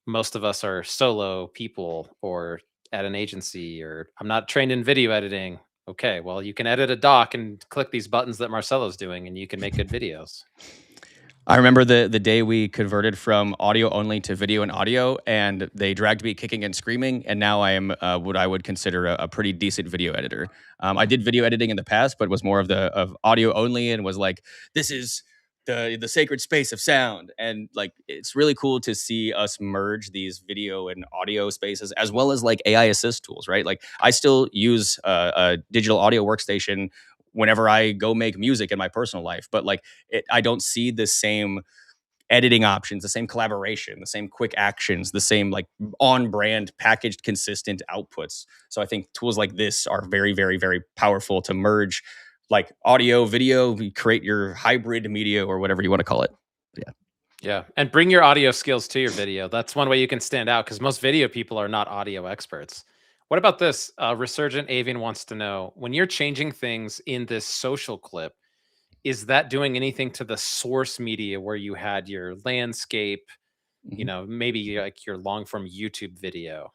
most of us are solo people or at an agency, or I'm not trained in video editing. Okay, well, you can edit a doc and click these buttons that Marcelo's doing, and you can make good videos. I remember the day we converted from audio only to video and audio, and they dragged me kicking and screaming, and now I am what I would consider a pretty decent video editor. I did video editing in the past, but was more of audio only, and was like, this is the sacred space of sound. And like, it's really cool to see us merge these video and audio spaces, as well as like AI assist tools, right? Like I still use a digital audio workstation whenever I go make music in my personal life, but like I don't see the same editing options, the same collaboration, the same quick actions, the same like on brand packaged consistent outputs. So I think tools like this are very, very, very powerful to merge like audio, video, create your hybrid media or whatever you want to call it. Yeah. Yeah, and bring your audio skills to your video. That's one way you can stand out, because most video people are not audio experts. What about this? Resurgent Avian wants to know, when you're changing things in this social clip, is that doing anything to the source media where you had your landscape, maybe like your long form YouTube video?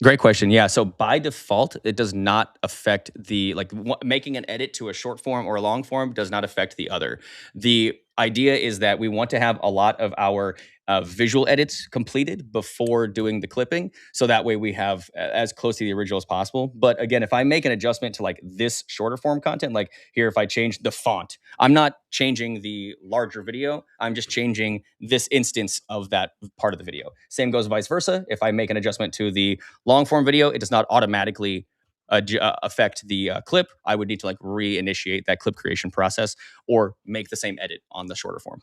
Great question. Yeah. So by default, it does not affect making an edit to a short form or a long form does not affect the other. The idea is that we want to have a lot of our visual edits completed before doing the clipping. So that way we have as close to the original as possible. But again, if I make an adjustment to like this shorter form content, like here, if I change the font, I'm not changing the larger video. I'm just changing this instance of that part of the video. Same goes vice versa. If I make an adjustment to the long form video, it does not automatically affect the clip. I would need to like reinitiate that clip creation process or make the same edit on the shorter form.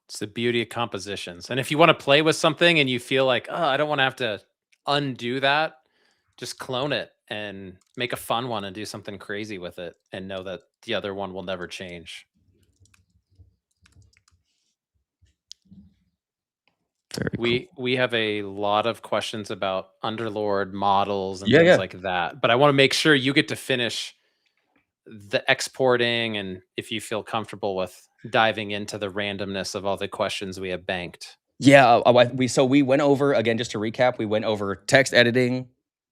It's the beauty of compositions. And if you want to play with something and you feel like, oh, I don't want to have to undo that, just clone it and make a fun one and do something crazy with it and know that the other one will never change. Very cool. We have a lot of questions about Underlord models and Yeah, things yeah. like that, but I want to make sure you get to finish the exporting and if you feel comfortable with diving into the randomness of all the questions we have banked. Yeah, we went over again just to recap. We went over text editing,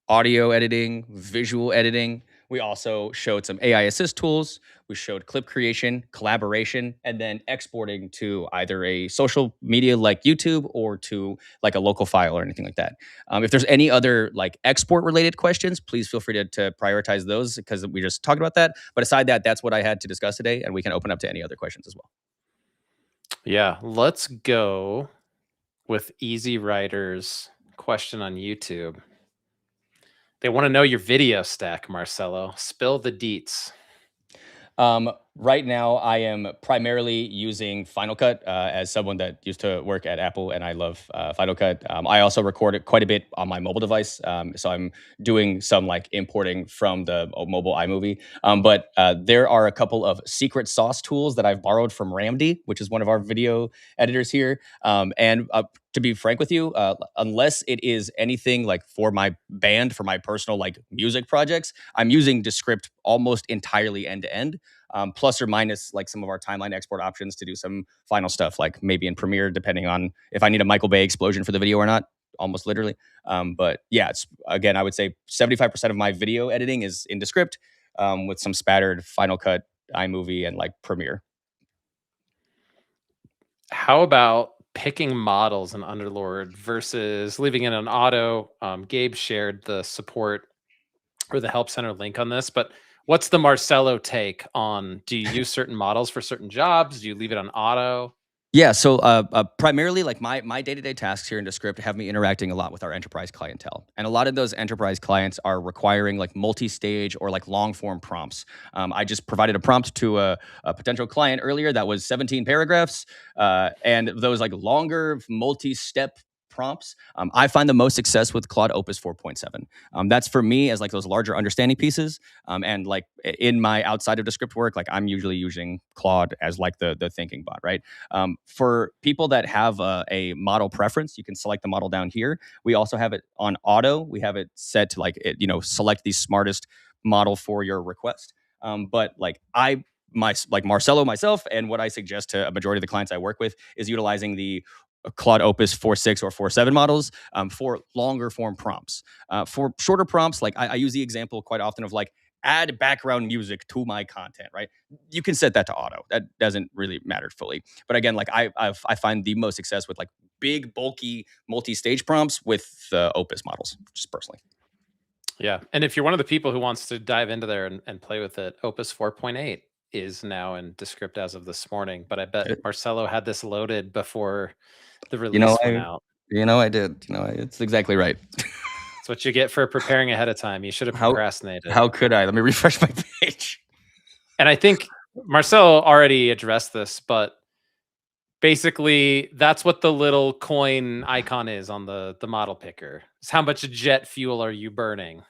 audio editing, visual editing. We also showed some AI assist tools. We showed clip creation, collaboration, and then exporting to either a social media like YouTube or to like a local file or anything like that. If there's any other like export related questions, please feel free to prioritize those because we just talked about that. But aside that, that's what I had to discuss today, and we can open up to any other questions as well. Yeah, let's go with Easy Writer's question on YouTube. They want to know your video stack, Marcelo. Spill the deets. Right now, I am primarily using Final Cut as someone that used to work at Apple, and I love Final Cut. I also record it quite a bit on my mobile device, so I'm doing some like importing from the mobile iMovie. But there are a couple of secret sauce tools that I've borrowed from Ramdy, which is one of our video editors here. And to be frank with you, unless it is anything like for my band, for my personal like music projects, I'm using Descript almost entirely end to end. Plus or minus like some of our timeline export options to do some final stuff, like maybe in Premiere, depending on if I need a Michael Bay explosion for the video or not, almost literally. But yeah, it's again, I would say 75% of my video editing is in Descript with some spattered Final Cut, iMovie, and like Premiere. How about picking models in Underlord versus leaving it on auto? Gabe shared the support or the help center link on this, but what's the Marcelo take on, do you use certain models for certain jobs? Do you leave it on auto? Yeah, so primarily like my day-to-day tasks here in Descript have me interacting a lot with our enterprise clientele. And a lot of those enterprise clients are requiring like multi-stage or like long-form prompts. I just provided a prompt to a potential client earlier that was 17 paragraphs. And those like longer multi-step prompts, I find the most success with Claude Opus 4.7. That's for me as like those larger understanding pieces. And like in my outside of Descript work, like I'm usually using Claude as like the thinking bot, right? For people that have a model preference, you can select the model down here. We also have it on auto. We have it set to like, select the smartest model for your request. But like like Marcelo myself, and what I suggest to a majority of the clients I work with is utilizing the Claude Opus 4.6 or 4.7 models for longer form prompts. For shorter prompts, like I use the example quite often of like, add background music to my content, right? You can set that to auto. That doesn't really matter fully. But again, like I find the most success with like big, bulky, multi-stage prompts with the Opus models, just personally. Yeah. And if you're one of the people who wants to dive into there and play with it, Opus 4.8 is now in Descript as of this morning. But I bet Marcelo had this loaded before the release went out. I did. It's exactly right. That's what you get for preparing ahead of time. You should have procrastinated. How could I? Let me refresh my page. And I think Marcelo already addressed this, but basically that's what the little coin icon is on the model picker. It's how much jet fuel are you burning?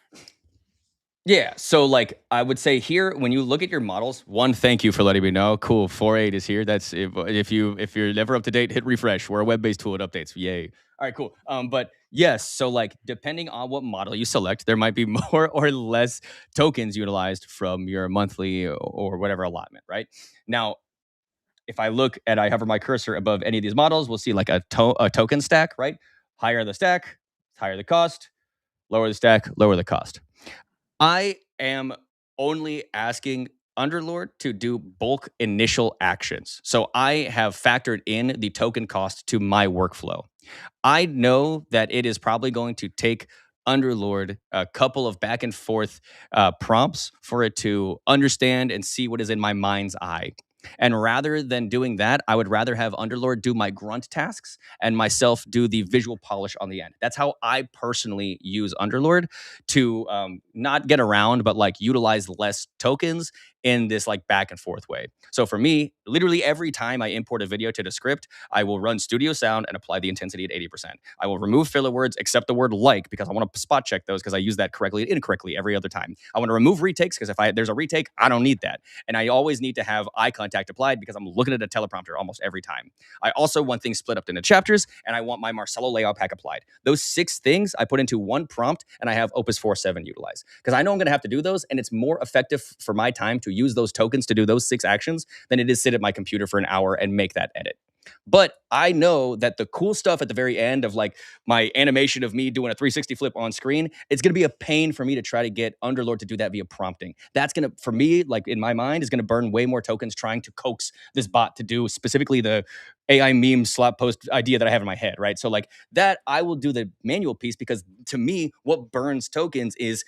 Yeah, so like I would say here, when you look at your models, one, thank you for letting me know. Cool, 4.8 is here. That's if you're never up to date, hit refresh. We're a web-based tool. It updates. Yay! All right, cool. But yes, so like depending on what model you select, there might be more or less tokens utilized from your monthly or whatever allotment, right? Now, if I hover my cursor above any of these models, we'll see like a token stack, right? Higher the stack, higher the cost. Lower the stack, lower the cost. I am only asking Underlord to do bulk initial actions. So I have factored in the token cost to my workflow. I know that it is probably going to take Underlord a couple of back and forth prompts for it to understand and see what is in my mind's eye. And rather than doing that, I would rather have Underlord do my grunt tasks and myself do the visual polish on the end. That's how I personally use Underlord to not get around, but like utilize less tokens in this like back and forth way. So for me, literally every time I import a video to the script, I will run studio sound and apply the intensity at 80%. I will remove filler words except the word like, because I want to spot check those because I use that correctly and incorrectly every other time. I want to remove retakes because if there's a retake, I don't need that. And I always need to have eye contact applied because I'm looking at a teleprompter almost every time. I also want things split up into chapters, and I want my Marcelo layout pack applied. Those 6 things I put into one prompt, and I have Opus 4.7 utilized because I know I'm going to have to do those, and it's more effective for my time to use those tokens to do those 6 actions than it is sit at my computer for an hour and make that edit. But I know that the cool stuff at the very end of like my animation of me doing a 360 flip on screen, it's going to be a pain for me to try to get Underlord to do that via prompting. That's going to, for me, like in my mind, is going to burn way more tokens trying to coax this bot to do specifically the AI meme slap post idea that I have in my head, right? So like that, I will do the manual piece because to me, what burns tokens is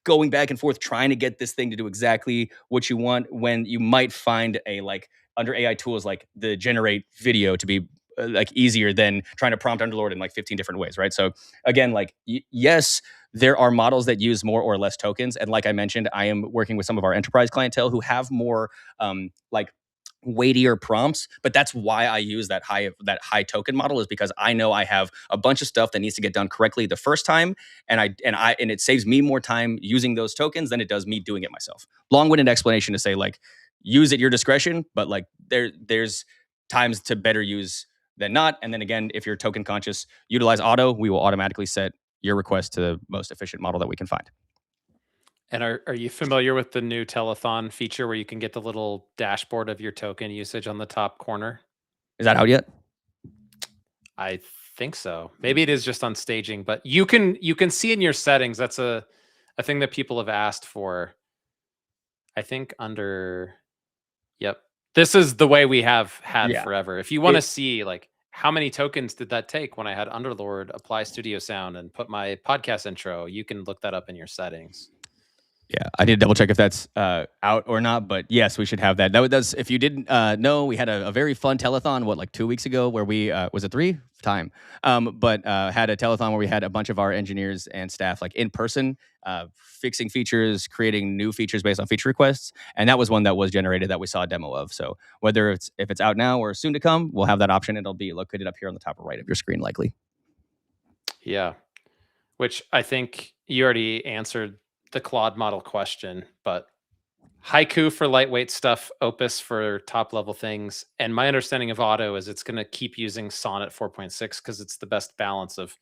going back and forth trying to get this thing to do exactly what you want when you might find a like under AI tools like the generate video to be like easier than trying to prompt Underlord in like 15 different ways, right? So again, like yes, there are models that use more or less tokens, and like I mentioned, I am working with some of our enterprise clientele who have more like weightier prompts, but that's why I use that high token model, is because I know I have a bunch of stuff that needs to get done correctly the first time, and it saves me more time using those tokens than it does me doing it myself. Long-winded explanation to say like use at your discretion, but like there's times to better use than not. And then again, if you're token conscious, utilize auto. We will automatically set your request to the most efficient model that we can find. And are you familiar with the new telethon feature where you can get the little dashboard of your token usage on the top corner? Is that out yet? I think so. Maybe it is just on staging, but you can see in your settings. That's a thing that people have asked for. I think under, yep. This is the way we have had forever. If you want to see like how many tokens did that take when I had Underlord apply studio sound and put my podcast intro, you can look that up in your settings. Yeah, I did double check if that's out or not, but yes, we should have that. That was, if you didn't know, we had a very fun telethon, like 2 weeks ago, where we, was it 3? Time. But had a telethon where we had a bunch of our engineers and staff like in person, fixing features, creating new features based on feature requests. And that was one that was generated that we saw a demo of. So whether if it's out now or soon to come, we'll have that option. It'll be located up here on the top right of your screen, likely. Yeah, which I think you already answered the Claude model question, but Haiku for lightweight stuff, Opus for top level things. And my understanding of Auto is it's going to keep using Sonnet 4.6 because it's the best balance of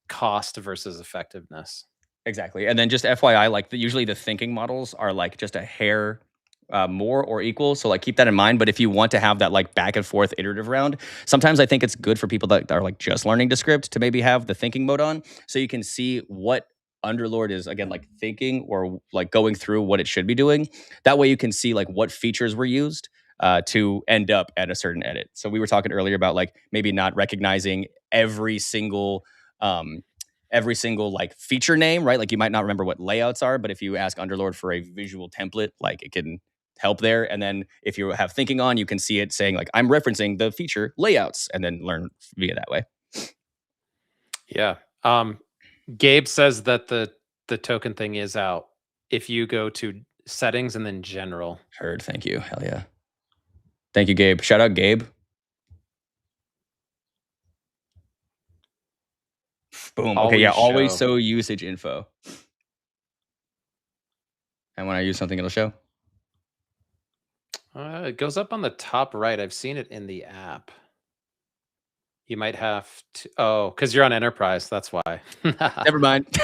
cost versus effectiveness. Exactly. And then just FYI, like usually the thinking models are like just a hair more or equal. So like keep that in mind. But if you want to have that like back and forth iterative round, sometimes I think it's good for people that are like just learning to script to maybe have the thinking mode on so you can see what Underlord is again like thinking or like going through what it should be doing. That way you can see like what features were used to end up at a certain edit. So we were talking earlier about like maybe not recognizing every single like feature name, right? Like you might not remember what layouts are, but if you ask Underlord for a visual template, like it can help there. And then if you have thinking on, you can see it saying like, I'm referencing the feature layouts and then learn via that way. Yeah. Gabe says that the token thing is out. If you go to settings and then general. Heard. Thank you. Hell yeah. Thank you, Gabe. Shout out, Gabe. Boom. Okay, yeah, always show usage info. And when I use something, it'll show. It goes up on the top right. I've seen it in the app. You might have to, because you're on enterprise. That's why. Never mind.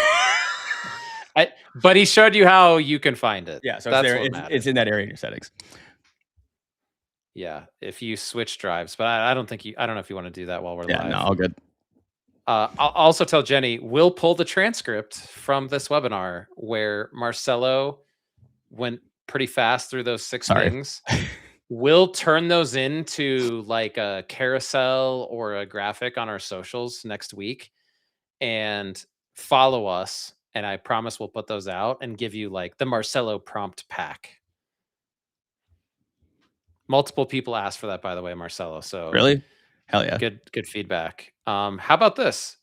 But he showed you how you can find it. Yeah, so it's there. It's in that area in your settings. Yeah, if you switch drives, but I don't know if you want to do that while we're live. No, all good. I'll also tell Jenny, we'll pull the transcript from this webinar where Marcelo, when pretty fast through those 6 Sorry. things. We'll turn those into like a carousel or a graphic on our socials next week and follow us. And I promise we'll put those out and give you like the Marcelo prompt pack. Multiple people asked for that, by the way, Marcelo. So Really? Hell yeah. good feedback. How about this?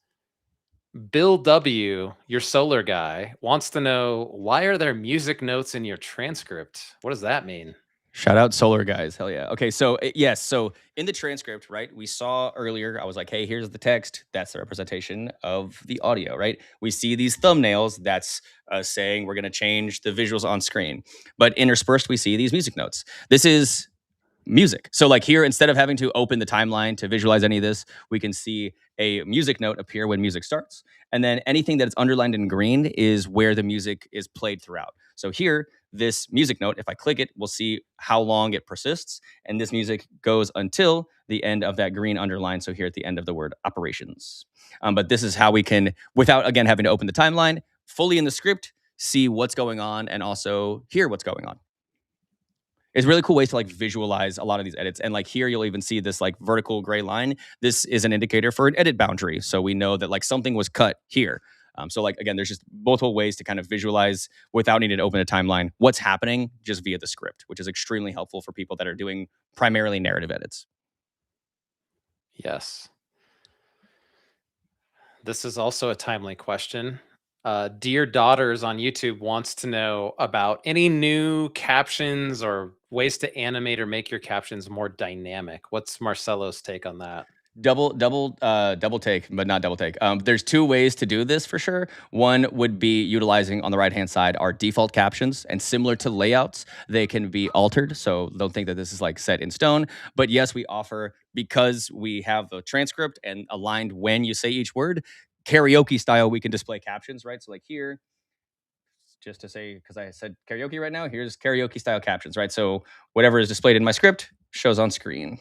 Bill W, your solar guy, wants to know, why are there music notes in your transcript? What does that mean? Shout out solar guys. Hell yeah. Okay, so yes, so in the transcript, right, we saw earlier, I was like, hey, here's the text. That's the representation of the audio, right? We see these thumbnails. That's saying we're going to change the visuals on screen. But interspersed, we see these music notes. This is music. So like here, instead of having to open the timeline to visualize any of this, we can see a music note appear when music starts. And then anything that is underlined in green is where the music is played throughout. So here, this music note, if I click it, we'll see how long it persists. And this music goes until the end of that green underline. So here at the end of the word operations. But this is how we can, without again having to open the timeline, fully in the script, see what's going on and also hear what's going on. It's really cool ways to like visualize a lot of these edits. And like here, you'll even see this like vertical gray line. This is an indicator for an edit boundary. So we know that like something was cut here. So like, again, there's just multiple ways to kind of visualize without needing to open a timeline what's happening just via the script, which is extremely helpful for people that are doing primarily narrative edits. Yes. This is also a timely question. Dear Daughters on YouTube wants to know about any new captions or ways to animate or make your captions more dynamic. What's Marcelo's take on that? Double take, but not double take. There's two ways to do this for sure. One would be utilizing on the right-hand side our default captions, and similar to layouts, they can be altered. So don't think that this is like set in stone. But yes, we offer, because we have the transcript and aligned when you say each word, karaoke style, we can display captions, right? So like here, just to say, because I said karaoke right now, here's karaoke style captions, right? So whatever is displayed in my script shows on screen.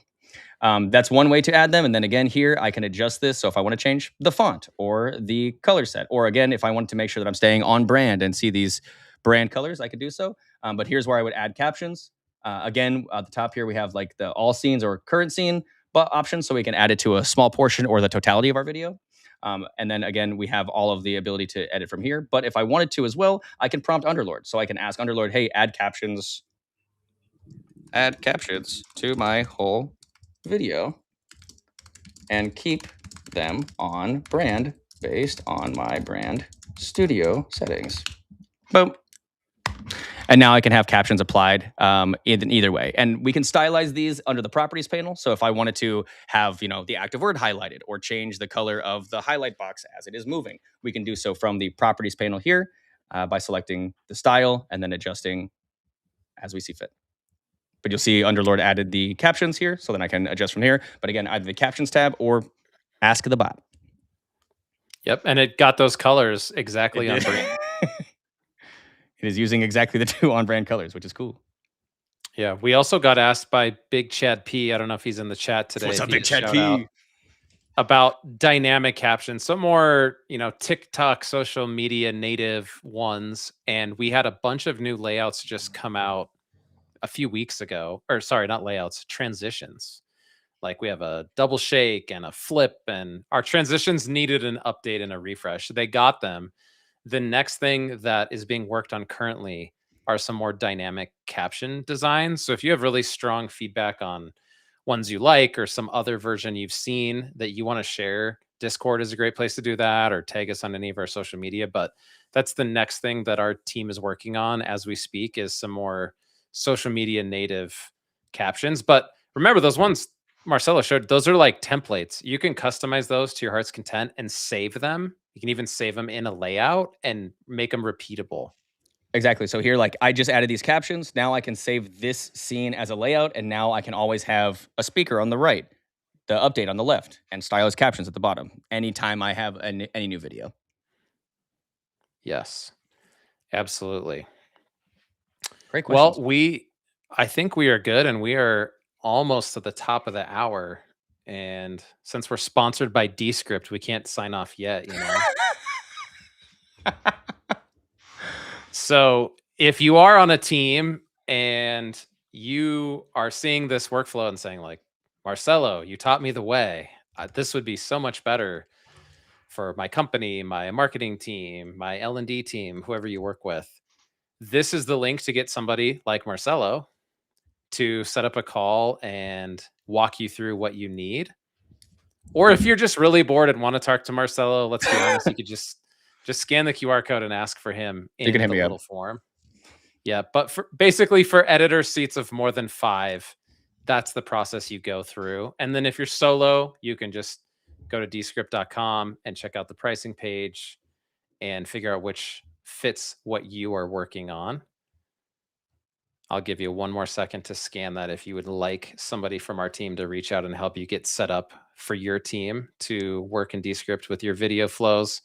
That's one way to add them. And then again, here I can adjust this. So if I want to change the font or the color set, or again, if I want to make sure that I'm staying on brand and see these brand colors, I could do so. But here's where I would add captions. Again, at the top here, we have like the all scenes or current scene option. So we can add it to a small portion or the totality of our video. And then again, we have all of the ability to edit from here. But if I wanted to as well, I can prompt Underlord. So I can ask Underlord, hey, add captions to my whole video and keep them on brand based on my brand studio settings. Boom. And now I can have captions applied in either way. And we can stylize these under the properties panel. So if I wanted to have, the active word highlighted or change the color of the highlight box as it is moving, we can do so from the properties panel here by selecting the style and then adjusting as we see fit. But you'll see Underlord added the captions here, so then I can adjust from here. But again, either the captions tab or ask the bot. Yep, and it got those colors exactly on brand. It is using exactly the two on-brand colors, which is cool. Yeah, we also got asked by Big Chad P. I don't know if he's in the chat today. What's up, If he Big could Chad shout out P? about dynamic captions, some more, TikTok social media native ones. And we had a bunch of new layouts just come out a few weeks ago, or sorry, not layouts, transitions. Like we have a double shake and a flip, and our transitions needed an update and a refresh. They got them. The next thing that is being worked on currently are some more dynamic caption designs. So if you have really strong feedback on ones you like or some other version you've seen that you want to share, Discord is a great place to do that, or tag us on any of our social media. But that's the next thing that our team is working on as we speak, is some more social media native captions. But remember, those ones Marcelo showed, those are like templates. You can customize those to your heart's content and save them. You can even save them in a layout and make them repeatable. Exactly. So here, like I just added these captions. Now I can save this scene as a layout, and now I can always have a speaker on the right, the update on the left, and stylized captions at the bottom anytime I have any new video. Yes, absolutely. Great questions. Well, I think we are good, and we are almost at the top of the hour. And since we're sponsored by Descript, we can't sign off yet, So if you are on a team and you are seeing this workflow and saying like, Marcelo, you taught me the way. This would be so much better for my company, my marketing team, my L&D team, whoever you work with. This is the link to get somebody like Marcelo to set up a call and walk you through what you need. Or if you're just really bored and want to talk to Marcelo, let's be honest, you could just scan the QR code and ask for him in can hit the me up. little form. Yeah, but basically for editor seats of more than 5, that's the process you go through. And then if you're solo, you can just go to descript.com and check out the pricing page and figure out which fits what you are working on. I'll give you one more second to scan that if you would like somebody from our team to reach out and help you get set up for your team to work in Descript with your video flows.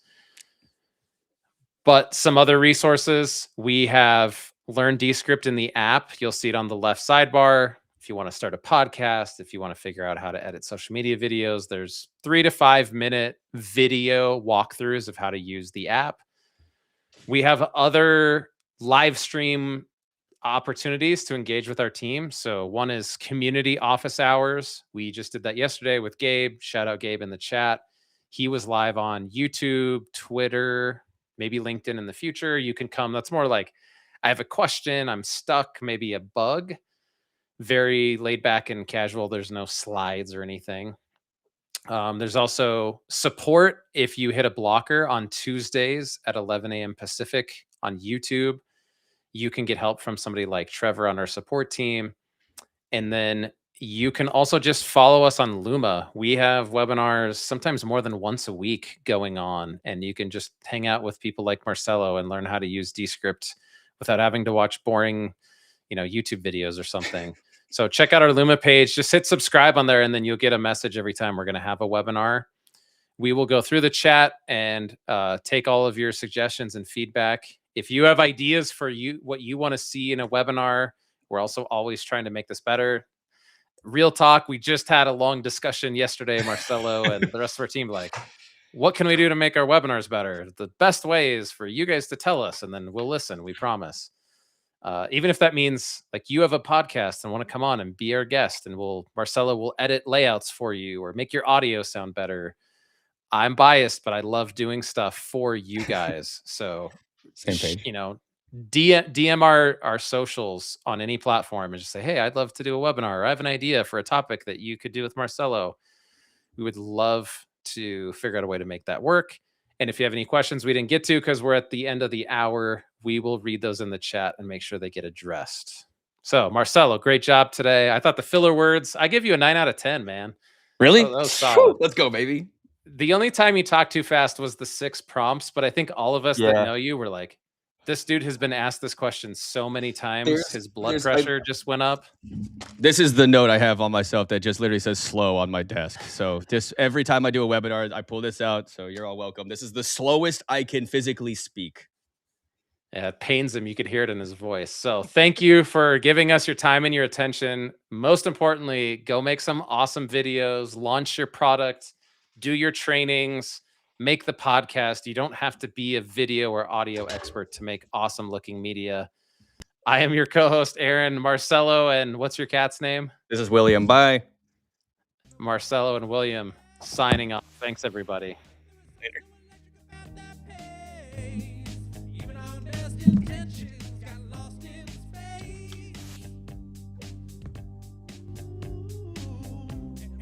But some other resources, we have Learn Descript in the app. You'll see it on the left sidebar. If you want to start a podcast, if you want to figure out how to edit social media videos, there's 3 to 5 minute video walkthroughs of how to use the app. We have other live stream opportunities to engage with our team. So one is community office hours. We just did that yesterday with Gabe. Shout out Gabe in the chat. He was live on YouTube, Twitter, maybe LinkedIn in the future. You can come. That's more like, I have a question, I'm stuck, maybe a bug. Very laid back and casual. There's no slides or anything. There's also support if you hit a blocker on Tuesdays at 11 a.m. Pacific on YouTube. You can get help from somebody like Trevor on our support team. And then you can also just follow us on Luma. We have webinars sometimes more than once a week going on, and you can just hang out with people like Marcelo and learn how to use Descript without having to watch boring, YouTube videos or something. So check out our Luma page, just hit subscribe on there, and then you'll get a message every time we're going to have a webinar. We will go through the chat and take all of your suggestions and feedback. If you have ideas for what you want to see in a webinar, we're also always trying to make this better. Real talk, we just had a long discussion yesterday, Marcelo and the rest of our team, like, what can we do to make our webinars better? The best way is for you guys to tell us, and then we'll listen, we promise. Even if that means like you have a podcast and want to come on and be our guest, and Marcelo will edit layouts for you or make your audio sound better. I'm biased, but I love doing stuff for you guys. So, Same page. DM our socials on any platform and just say, hey, I'd love to do a webinar, or I have an idea for a topic that you could do with Marcelo. We would love to figure out a way to make that work. And if you have any questions we didn't get to because we're at the end of the hour, we will read those in the chat and make sure they get addressed. So, Marcelo, great job today. I thought the filler words, I give you a 9 out of 10, man. Really? That was solid. Let's go, baby. The only time you talked too fast was the 6 prompts, but I think all of us that know you were like, this dude has been asked this question so many times. His blood pressure just went up. This is the note I have on myself that just literally says slow on my desk. So just every time I do a webinar, I pull this out. So you're all welcome. This is the slowest I can physically speak. Yeah, it pains him. You could hear it in his voice. So thank you for giving us your time and your attention. Most importantly, go make some awesome videos, launch your product, do your trainings, make the podcast. You don't have to be a video or audio expert to make awesome looking media. I am your co-host, Aaron. Marcelo, and what's your cat's name? This is William. Bye. Marcelo and William signing off. Thanks, everybody. Later. Even our best intentions got lost in space.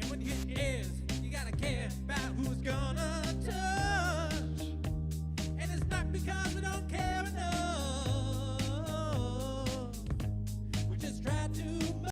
And when you hit airs, you gotta care about who's gonna touch. And it's not because